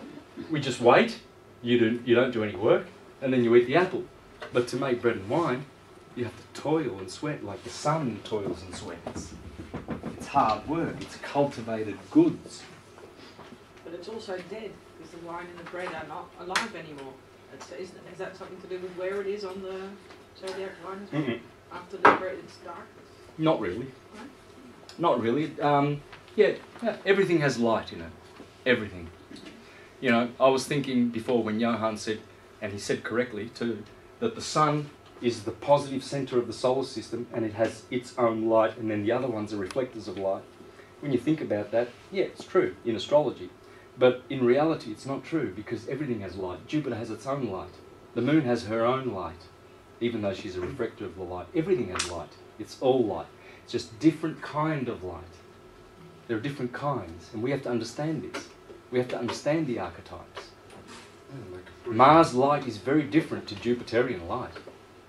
We just wait. You don't do any work, and then you eat the apple. But to make bread and wine, you have to toil and sweat like the sun toils and sweats. It's hard work. It's cultivated goods. But it's also dead because the wine and the bread are not alive anymore. Is that something to do with where it is on the Zodiac wine as well? Mm-mm. After the bread it's dark? Not really. No? Not really. Yeah, everything has light in it. Everything. You know, I was thinking before when Johann said, and he said correctly too, that the sun is the positive centre of the solar system, and it has its own light, and then the other ones are reflectors of light. When you think about that, yeah, it's true in astrology. But in reality, it's not true, because everything has light. Jupiter has its own light. The moon has her own light, even though she's a reflector of the light. Everything has light. It's all light. It's just different kind of light. There are different kinds, and we have to understand this. We have to understand the archetypes. Mars light is very different to Jupiterian light.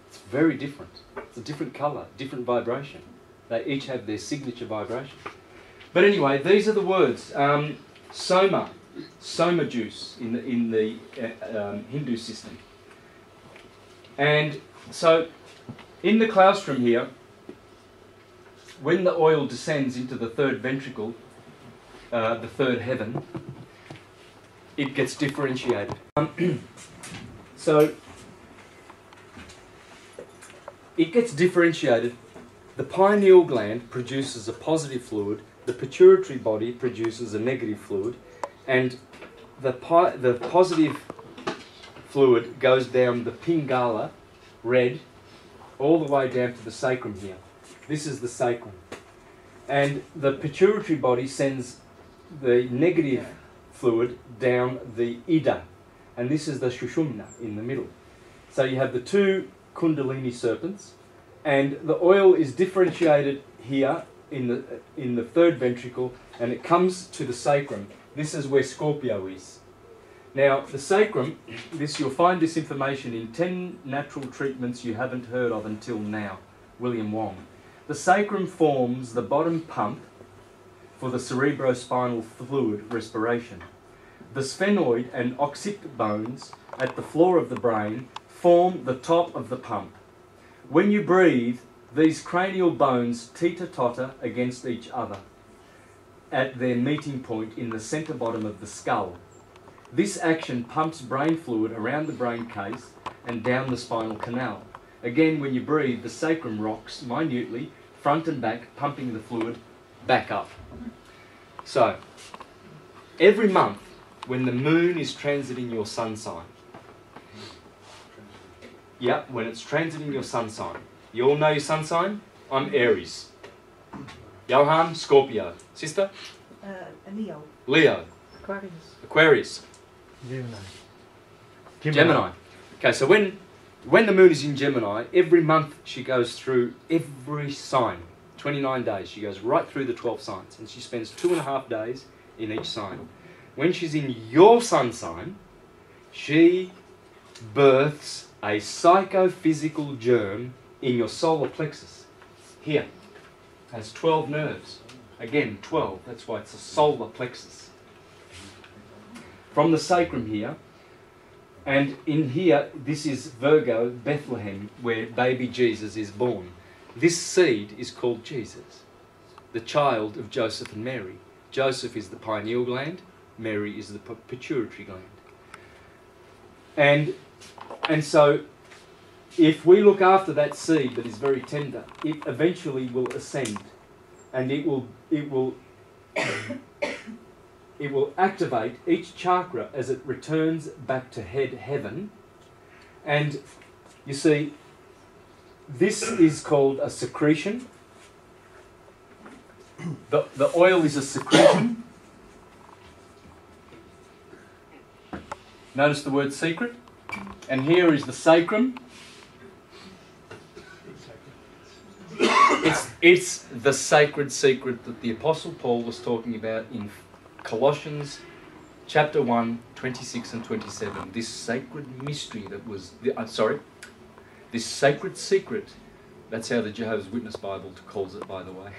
It's very different. It's a different colour, different vibration. They each have their signature vibration. But anyway, these are the words. Soma, soma juice in the Hindu system. And so, in the claustrum here, when the oil descends into the third ventricle, the third heaven, it gets differentiated. So, it gets differentiated. The pineal gland produces a positive fluid, the pituitary body produces a negative fluid, and the positive fluid goes down the pingala, red, all the way down to the sacrum here. This is the sacrum. And the pituitary body sends the negative fluid down the ida, and this is the shushumna in the middle. So you have the two kundalini serpents, and the oil is differentiated here in the third ventricle, and it comes to the sacrum. This is where Scorpio is. Now, the sacrum, you'll find this information in 10 natural treatments you haven't heard of until now, William Wong. The sacrum forms the bottom pump for the cerebrospinal fluid respiration. The sphenoid and occiput bones at the floor of the brain form the top of the pump. When you breathe, these cranial bones teeter-totter against each other at their meeting point in the centre bottom of the skull. This action pumps brain fluid around the brain case and down the spinal canal. Again, when you breathe, the sacrum rocks minutely, front and back, pumping the fluid back up. So, every month, when the moon is transiting your sun sign, when it's transiting your sun sign, you all know your sun sign? I'm Aries. Johan, Scorpio. Sister? Leo. Leo. Aquarius. Aquarius. Gemini. Okay, so when the moon is in Gemini, every month she goes through every sign. 29 days. She goes right through the 12 signs, and she spends 2.5 days in each sign. When she's in your sun sign, she births a psychophysical germ in your solar plexus. Here. Has 12 nerves. Again, 12. That's why it's a solar plexus. From the sacrum here, and in here, this is Virgo, Bethlehem, where baby Jesus is born. This seed is called Jesus, the child of Joseph and Mary. Joseph is the pineal gland, Mary is the pituitary gland. And so, if we look after that seed that is very tender, it eventually will ascend, and it will activate each chakra as it returns back to heaven. And you see, this is called a secretion. The oil is a secretion. Notice the word secret. And here is the sacrum. It's the sacred secret that the Apostle Paul was talking about in Colossians chapter 1, 26 and 27. This sacred mystery that was... this sacred secret, that's how the Jehovah's Witness Bible calls it, by the way.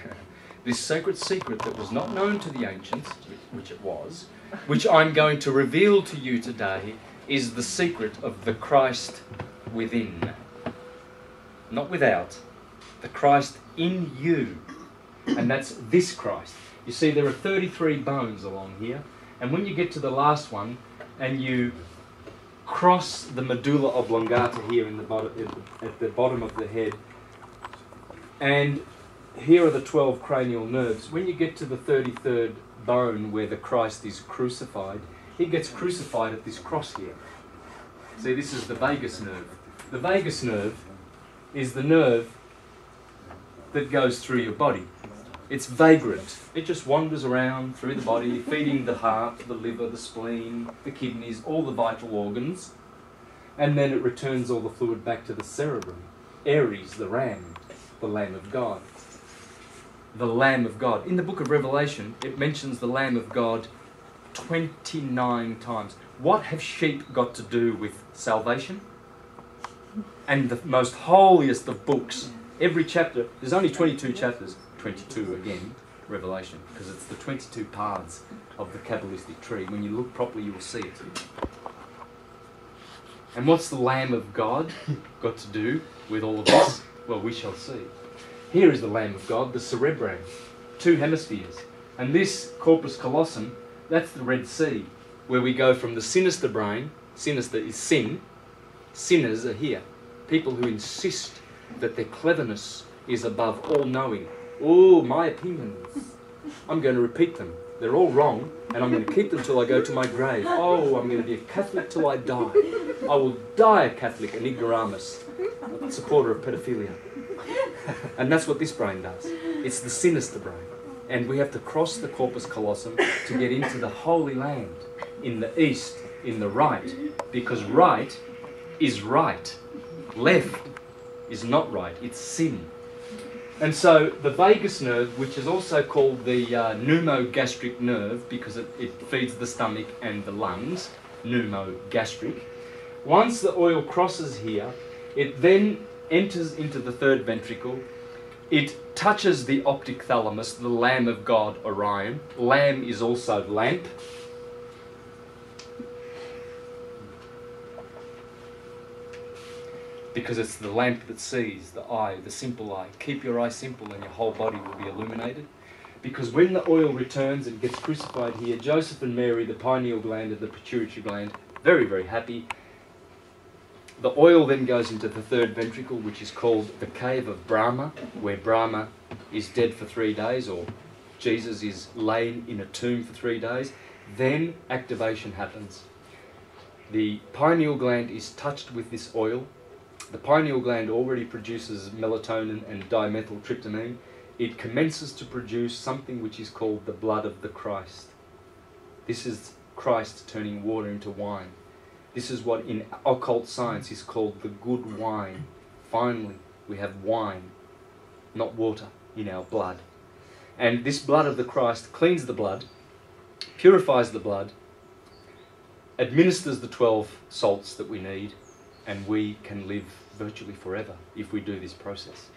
This sacred secret that was not known to the ancients, which it was, which I'm going to reveal to you today, is the secret of the Christ within. Not without. The Christ in you. And that's this Christ. You see, there are 33 bones along here. And when you get to the last one, and you cross the medulla oblongata here in the bottom, at the bottom of the head, and here are the 12 cranial nerves. When you get to the 33rd bone where the Christ is crucified, he gets crucified at this cross here. See, this is the vagus nerve. The vagus nerve is the nerve that goes through your body. It's vagrant. It just wanders around through the body, feeding the heart, the liver, the spleen, the kidneys, all the vital organs, and then it returns all the fluid back to the cerebrum. Aries, the ram, the Lamb of God. The Lamb of God. In the book of Revelation, it mentions the Lamb of God 29 times. What have sheep got to do with salvation? And the most holiest of books, every chapter, there's only 22 chapters, 22 again, Revelation, because it's the 22 paths of the Kabbalistic tree. When you look properly, you will see it. And what's the Lamb of God got to do with all of this? Well, we shall see. Here is the Lamb of God, the cerebrum, 2 hemispheres. And this corpus callosum, that's the Red Sea, where we go from the sinister brain. Sinister is sin. Sinners are here. People who insist that their cleverness is above all knowing. Oh, my opinions. I'm going to repeat them. They're all wrong, and I'm going to keep them till I go to my grave. Oh, I'm going to be a Catholic till I die. I will die a Catholic, an ignoramus, a supporter of pedophilia. And that's what this brain does. It's the sinister brain. And we have to cross the corpus callosum to get into the Holy Land, in the east, in the right, because right is right. Left is not right, it's sin. And so the vagus nerve, which is also called the pneumogastric nerve, because it feeds the stomach and the lungs, pneumogastric, once the oil crosses here, it then enters into the third ventricle. It touches the optic thalamus, the Lamb of God, Orion. Lamb is also lamp. Because it's the lamp that sees, the eye, the simple eye. Keep your eye simple and your whole body will be illuminated. Because when the oil returns and gets crucified here, Joseph and Mary, the pineal gland and the pituitary gland, very, very happy. The oil then goes into the third ventricle, which is called the cave of Brahma, where Brahma is dead for 3 days, or Jesus is laid in a tomb for 3 days. Then activation happens. The pineal gland is touched with this oil. The pineal gland already produces melatonin and dimethyltryptamine. It commences to produce something which is called the blood of the Christ. This is Christ turning water into wine. This is what in occult science is called the good wine. Finally, we have wine, not water, in our blood. And this blood of the Christ cleans the blood, purifies the blood, administers the 12 salts that we need, and we can live virtually forever if we do this process.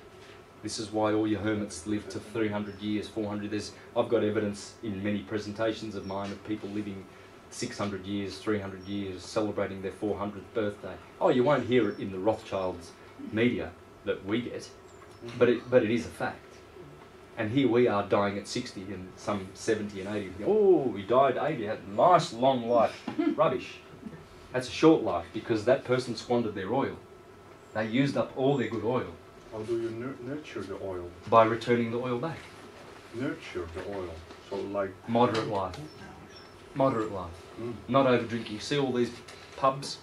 This is why all your hermits live to 300 years, 400. I've got evidence in many presentations of mine of people living 600 years, 300 years, celebrating their 400th birthday. Oh, you won't hear it in the Rothschilds media that we get, but it is a fact. And here we are dying at 60 and some 70 and 80. Oh, we died 80, had a nice long life. Rubbish. That's a short life because that person squandered their oil. They used up all their good oil. How do you nurture the oil? By returning the oil back. Nurture the oil. So like... Moderate life. Moderate life. Not over drinking. You see all these pubs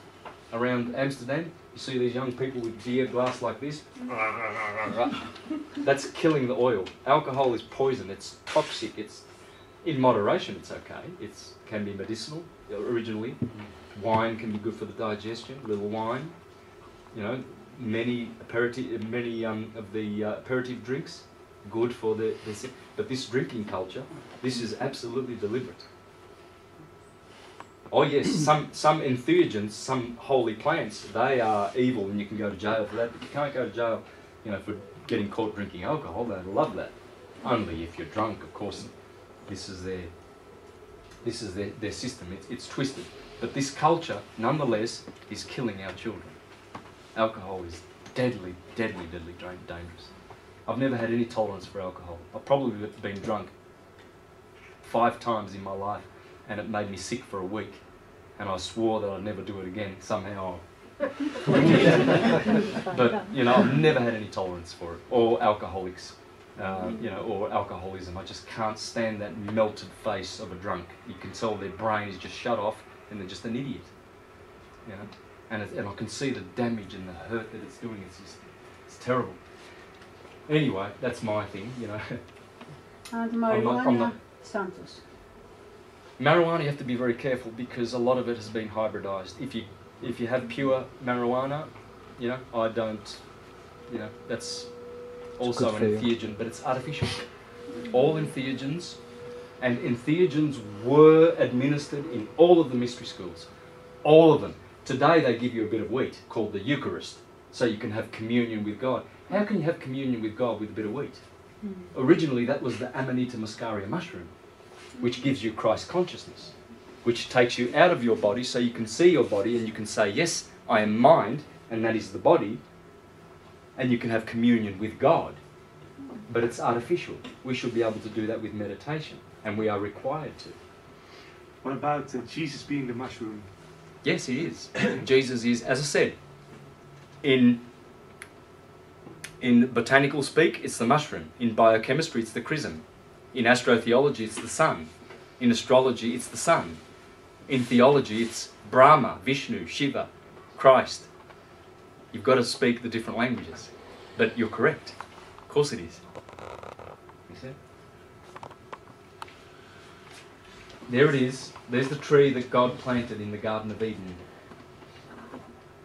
around Amsterdam? You see these young people with beer glass like this? That's killing the oil. Alcohol is poison. It's toxic. It's in moderation. It's okay. It can be medicinal originally. Wine can be good for the digestion. A little wine. You know, many of the aperitif drinks good for the but this drinking culture, this is absolutely deliberate. Oh yes, some entheogens, some holy plants, they are evil and you can go to jail for that, but you can't go to jail, you know, for getting caught drinking alcohol. They love that. Only if you're drunk, of course. This is their system. It's twisted. But this culture, nonetheless, is killing our children. Alcohol is deadly, deadly, deadly dangerous. I've never had any tolerance for alcohol. I've probably been drunk 5 times in my life, and it made me sick for a week. And I swore that I'd never do it again. Somehow, but you know, I've never had any tolerance for it. Or alcoholics, you know, or alcoholism. I just can't stand that melted face of a drunk. You can tell their brain is just shut off, and they're just an idiot. You know, and I can see the damage and the hurt that it's doing. It's just It's terrible. Anyway, that's my thing, you know. And I'm marijuana, not- Santos. Marijuana, you have to be very careful because a lot of it has been hybridized. If you have pure marijuana, you know, I don't, you know, that's also good an for you. entheogen, but it's artificial. All entheogens, and entheogens were administered in all of the mystery schools. All of them. Today they give you a bit of wheat called the Eucharist, so you can have communion with God. How can you have communion with God with a bit of wheat? Originally that was the Amanita muscaria mushroom, which gives you Christ consciousness, which takes you out of your body so you can see your body and you can say, yes, I am mind, and that is the body, and you can have communion with God. But it's artificial. We should be able to do that with meditation, and we are required to. What about Jesus being the mushroom? Yes, he is. Jesus is, as I said, in botanical speak, it's the mushroom. In biochemistry, it's the chrism. In astrotheology, it's the sun. In astrology, it's the sun. In theology, it's Brahma, Vishnu, Shiva, Christ. You've got to speak the different languages. But you're correct. Of course it is. You see? There it is. There's the tree that God planted in the Garden of Eden.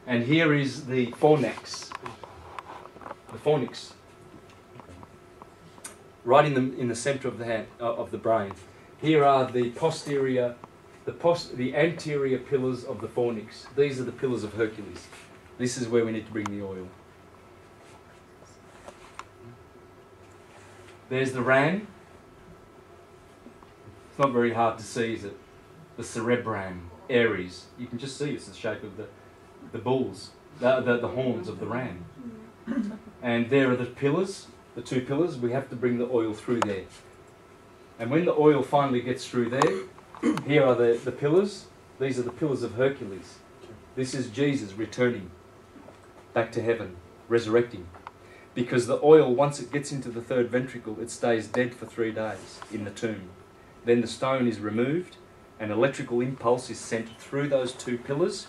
And here is the fornax. The fornix. Right in the centre of the hand, of the brain. Here are the posterior, the anterior pillars of the fornix. These are the pillars of Hercules. This is where we need to bring the oil. There's the ram. It's not very hard to see, is it? The cerebrum, Aries. You can just see it's the shape of the bulls, the horns of the ram. And there are the pillars, the two pillars. We have to bring the oil through there. And when the oil finally gets through there, here are the pillars. These are the pillars of Hercules. This is Jesus returning back to heaven, resurrecting. Because the oil, once it gets into the third ventricle, it stays dead for 3 days in the tomb. Then the stone is removed, an electrical impulse is sent through those two pillars,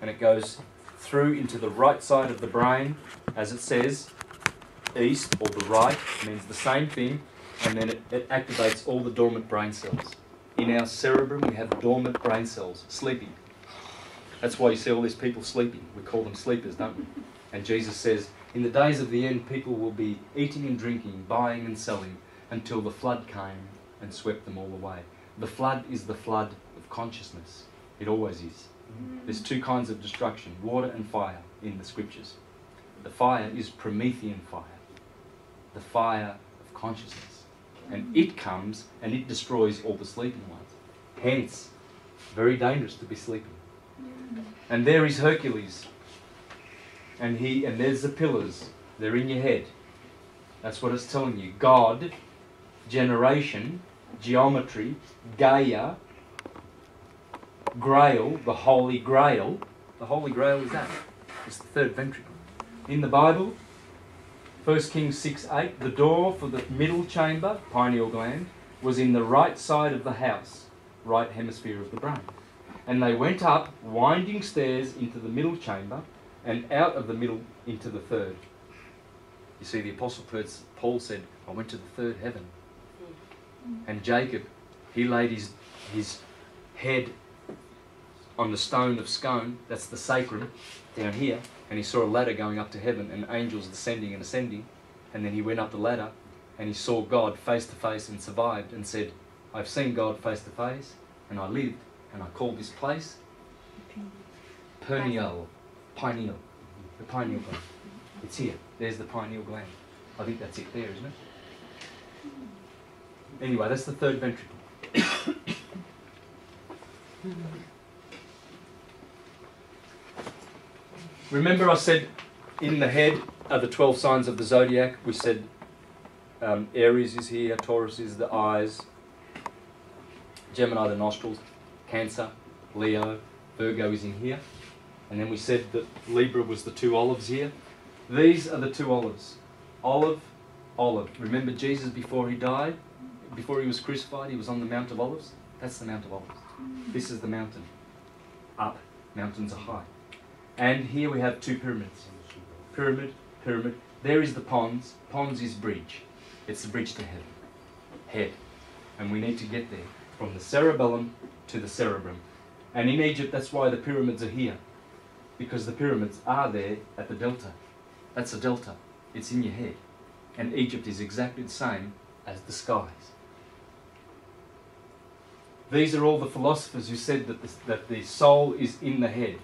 and it goes through into the right side of the brain, as it says, east or the right, means the same thing, and then it activates all the dormant brain cells. In our cerebrum, we have dormant brain cells, sleeping. That's why you see all these people sleeping. We call them sleepers, don't we? And Jesus says, in the days of the end, people will be eating and drinking, buying and selling, until the flood came and swept them all away. The flood is the flood of consciousness. It always is. There's two kinds of destruction, water and fire, in the scriptures. The fire is Promethean fire, the fire of consciousness. And it comes and it destroys all the sleeping ones. Hence, very dangerous to be sleeping. And there is Hercules. And there's the pillars. They're in your head. That's what it's telling you. God, generation, geometry, Gaia, Grail, the Holy Grail. The Holy Grail is that. It's the third ventricle. In the Bible, 1 Kings 6:8, the door for the middle chamber, pineal gland, was in the right side of the house, right hemisphere of the brain. And they went up winding stairs into the middle chamber and out of the middle into the third. You see, the Apostle Paul said, I went to the third heaven. And Jacob, he laid his head on the stone of scone, that's the sacrum, down here, and he saw a ladder going up to heaven and angels descending and ascending, and then he went up the ladder and he saw God face to face and survived and said, I've seen God face to face and I lived, and I called this place pineal, the pineal gland. It's here. There's the pineal gland. I think that's it there, isn't it? Anyway, that's the third ventricle. Remember I said in the head are the 12 signs of the Zodiac. We said Aries is here, Taurus is the eyes, Gemini the nostrils, Cancer, Leo, Virgo is in here. And then we said that Libra was the two olives here. These are the two olives. Olive, olive. Remember Jesus before he died? Before he was crucified, he was on the Mount of Olives. That's the Mount of Olives. This is the mountain. Up. Mountains are high. And here we have two pyramids. Pyramid pyramid. There is the pons. Pons is bridge. It's the bridge to heaven. Head. And we need to get there. From the cerebellum to the cerebrum. And in Egypt, that's why the pyramids are here. Because the pyramids are there at the delta. That's a delta. It's in your head. And Egypt is exactly the same as the skies. These are all the philosophers who said that the soul is in the head,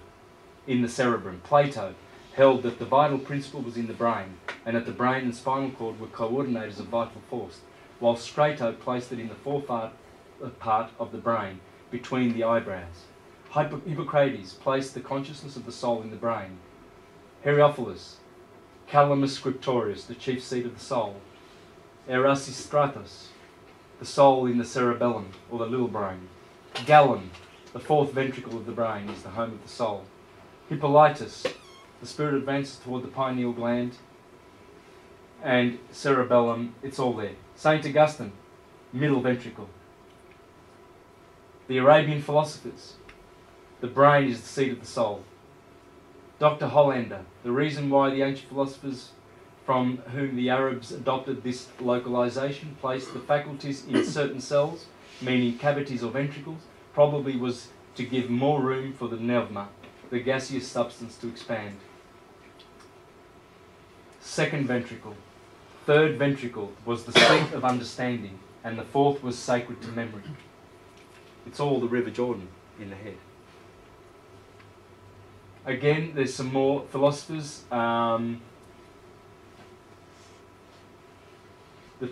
in the cerebrum. Plato held that the vital principle was in the brain, and that the brain and spinal cord were coordinators of vital force, while Strato placed it in the forepart part of the brain, between the eyebrows. Hippocrates placed the consciousness of the soul in the brain. Herophilus, Calamus Scriptorius, the chief seat of the soul. Erasistratus, the soul in the cerebellum, or the little brain. Galen, the fourth ventricle of the brain, is the home of the soul. Hippolytus, the spirit advances toward the pineal gland. And cerebellum, it's all there. Saint Augustine, middle ventricle. The Arabian philosophers, the brain is the seat of the soul. Dr. Hollander, the reason why the ancient philosophers from whom the Arabs adopted this localization placed the faculties in certain cells, meaning cavities or ventricles, probably was to give more room for the pneuma, the gaseous substance, to expand. Second ventricle. Third ventricle was the seat of understanding, and the fourth was sacred to memory. It's all the River Jordan in the head. Again, there's some more philosophers. The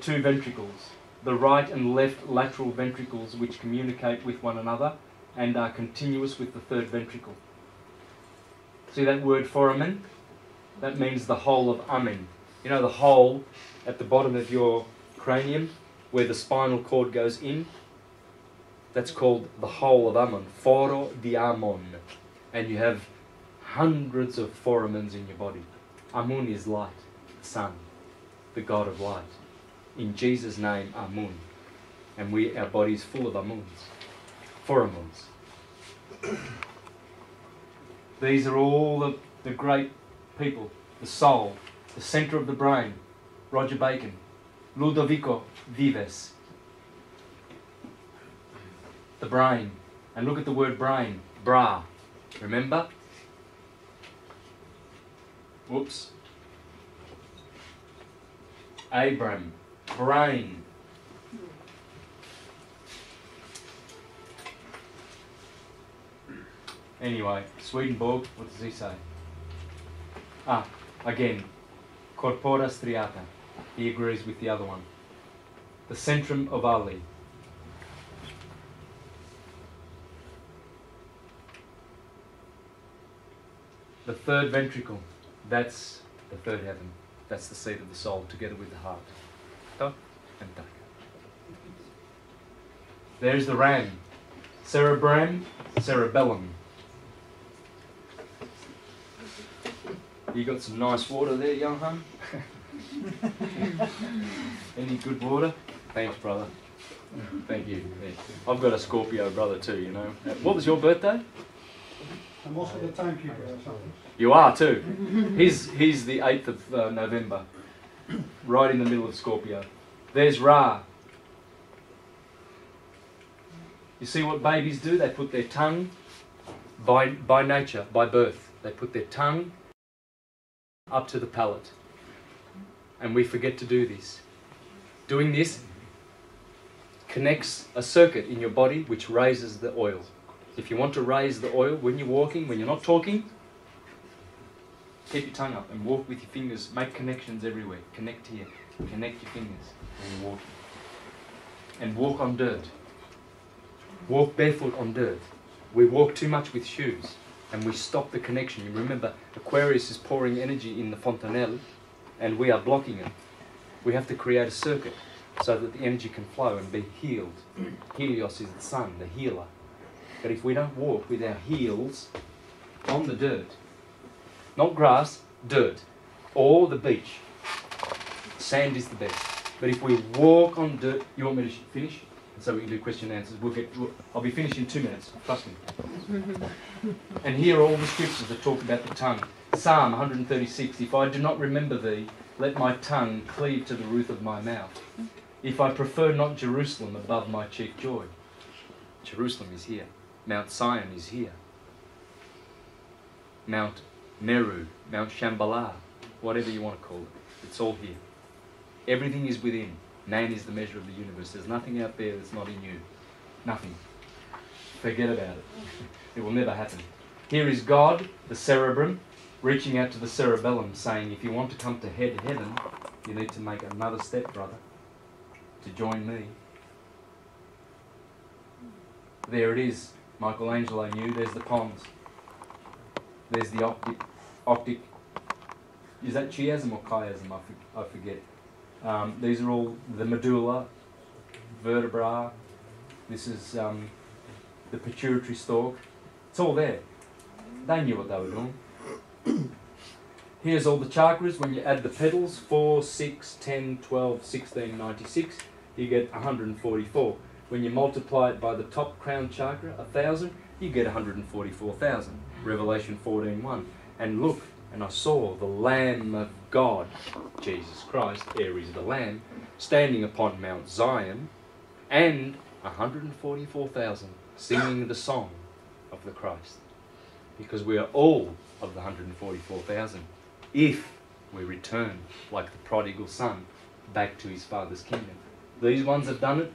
two ventricles, the right and left lateral ventricles, which communicate with one another and are continuous with the third ventricle. See that word foramen? That means the hole of Amen. You know the hole at the bottom of your cranium where the spinal cord goes in? That's called the hole of Ammon, foro di Ammon. And you have hundreds of foramens in your body. Amun is light, the sun, the God of light. In Jesus' name, Amun. And our body is full of Amuns, foramens. These are all the great people. The soul, the centre of the brain. Roger Bacon, Ludovico Vives. The brain. And look at the word brain. Bra. Remember? Whoops. Abram. Brain. Anyway, Swedenborg, what does he say? Again, corpora striata. He agrees with the other one. The centrum ovale. The third ventricle, that's the third heaven. That's the seat of the soul, together with the heart. Tak and tak. There's the ram. Cerebrum, cerebellum. You got some nice water there, young hun? Any good water? Thanks, brother. Thank you. Yeah. I've got a Scorpio brother too, you know. What was your birthday? I'm also the timekeeper or something. You are too. He's the 8th of November, right in the middle of Scorpio. There's Ra. You see what babies do? They put their tongue, by nature, by birth, they put their tongue up to the palate. And we forget to do this. Doing this connects a circuit in your body which raises the oil. If you want to raise the oil when you're walking, when you're not talking, keep your tongue up and walk with your fingers. Make connections everywhere. Connect here. Connect your fingers when you're walking. And walk on dirt. Walk barefoot on dirt. We walk too much with shoes and we stop the connection. You remember, Aquarius is pouring energy in the fontanelle and we are blocking it. We have to create a circuit so that the energy can flow and be healed. Helios is the sun, the healer. But if we don't walk with our heels on the dirt, not grass, dirt, or the beach, sand is the best. But if we walk on dirt, you want me to finish? So we can do question and answers. I'll be finished in 2 minutes, trust me. And here are all the scriptures that talk about the tongue. Psalm 136, if I do not remember thee, let my tongue cleave to the roof of my mouth. If I prefer not Jerusalem above my chief joy. Jerusalem is here. Mount Zion is here. Mount Meru, Mount Shambhala, whatever you want to call it. It's all here. Everything is within. Man is the measure of the universe. There's nothing out there that's not in you. Nothing. Forget about it. It will never happen. Here is God, the cerebrum, reaching out to the cerebellum, saying, if you want to come to heaven, you need to make another step, brother, to join me. There it is. Michelangelo knew. There's the pons. There's the optic. Is that chiasm or chiasm? I forget. These are all the medulla, vertebra. This is the pituitary stalk. It's all there. They knew what they were doing. Here's all the chakras. When you add the petals, 4, 6, 10, 12, 16, 96, you get 144. When you multiply it by the top crown chakra, 1,000, you get 144,000. Revelation 14:1. And look, and I saw the Lamb of God, Jesus Christ, Aries the Lamb, standing upon Mount Zion, and 144,000 singing the song of the Christ. Because we are all of the 144,000, if we return like the prodigal son back to his father's kingdom. These ones have done it.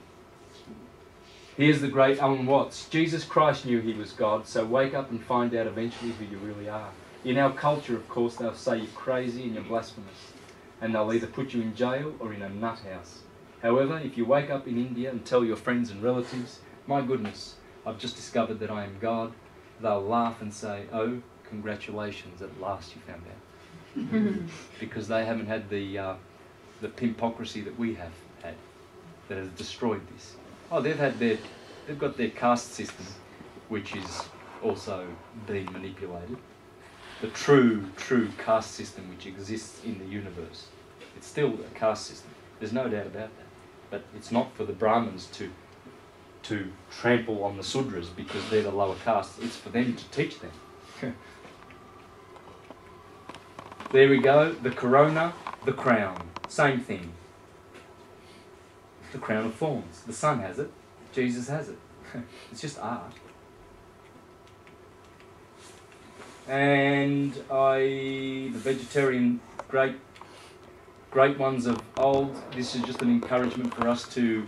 Here's the great Alan Watts. Jesus Christ knew he was God, so wake up and find out eventually who you really are. In our culture, of course, they'll say you're crazy and you're blasphemous, and they'll either put you in jail or in a nut house. However, if you wake up in India and tell your friends and relatives, my goodness, I've just discovered that I am God, they'll laugh and say, oh, congratulations, at last you found out. Because they haven't had the pimpocracy that we have had, that has destroyed this. Oh, they've got their caste system, which is also being manipulated. The true caste system which exists in the universe. It's still a caste system. There's no doubt about that. But it's not for the Brahmins to trample on the Sudras because they're the lower caste. It's for them to teach them. There we go. The corona, the crown. Same thing. The crown of thorns. The sun has it. Jesus has it. It's just art. And the vegetarian great ones of old, this is just an encouragement for us to,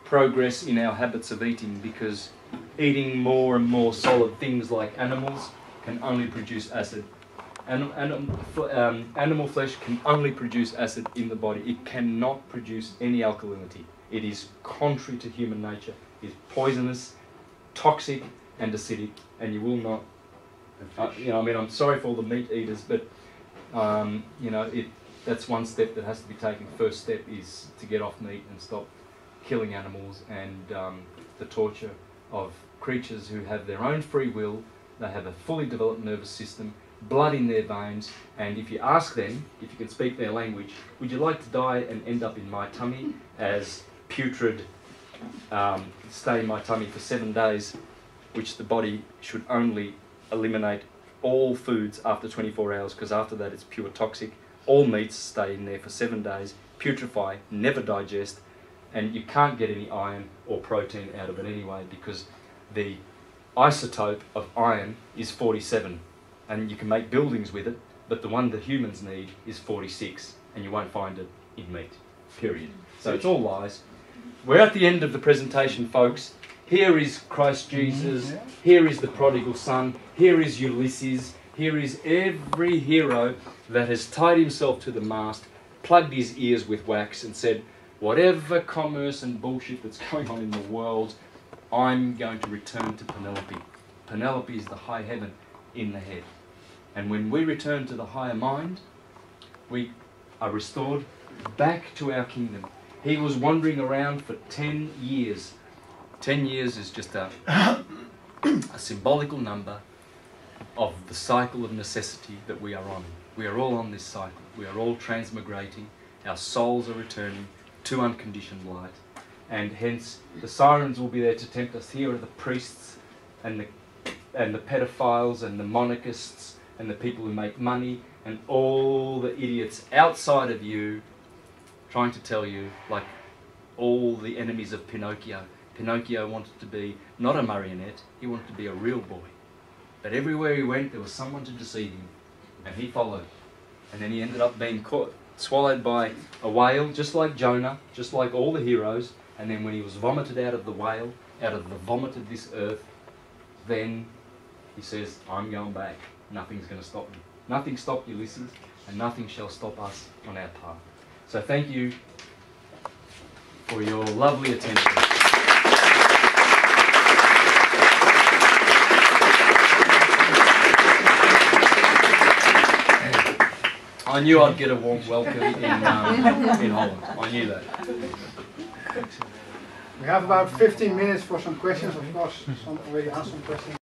progress in our habits of eating, because eating more and more solid things like animals can only produce acid. Animal flesh can only produce acid in the body. It cannot produce any alkalinity. It is contrary to human nature. It is poisonous, toxic, and acidic, and you will not. I'm sorry for all the meat eaters, but that's one step that has to be taken. First step is to get off meat and stop killing animals and the torture of creatures who have their own free will. They have a fully developed nervous system, blood in their veins, and if you ask them, if you can speak their language, would you like to die and end up in my tummy as putrid, stay in my tummy for 7 days, which the body should only eliminate all foods after 24 hours, because after that it's pure toxic. All meats stay in there for 7 days, putrefy, never digest, and you can't get any iron or protein out of it anyway, because the isotope of iron is 47, and you can make buildings with it, but the one that humans need is 46, and you won't find it in meat, period. So it's all lies. We're at the end of the presentation, folks. Here is Christ Jesus, here is the prodigal son, here is Ulysses, here is every hero that has tied himself to the mast, plugged his ears with wax and said, whatever commerce and bullshit that's going on in the world, I'm going to return to Penelope. Penelope is the high heaven in the head. And when we return to the higher mind, we are restored back to our kingdom. He was wandering around for 10 years. 10 years is just a symbolical number of the cycle of necessity that we are on. We are all on this cycle. We are all transmigrating. Our souls are returning to unconditioned light. And hence, the sirens will be there to tempt us. Here are the priests and the pedophiles and the monarchists and the people who make money and all the idiots outside of you trying to tell you, like all the enemies of Pinocchio. Pinocchio wanted to be not a marionette, he wanted to be a real boy. But everywhere he went, there was someone to deceive him, and he followed. And then he ended up being caught, swallowed by a whale, just like Jonah, just like all the heroes. And then when he was vomited out of the whale, out of the vomit of this earth, then he says, I'm going back. Nothing's going to stop me. Nothing stopped Ulysses, and nothing shall stop us on our path. So thank you for your lovely attention. I knew I'd get a warm welcome in Holland. I knew that. We have about 15 minutes for some questions. Of course, some already asked some questions.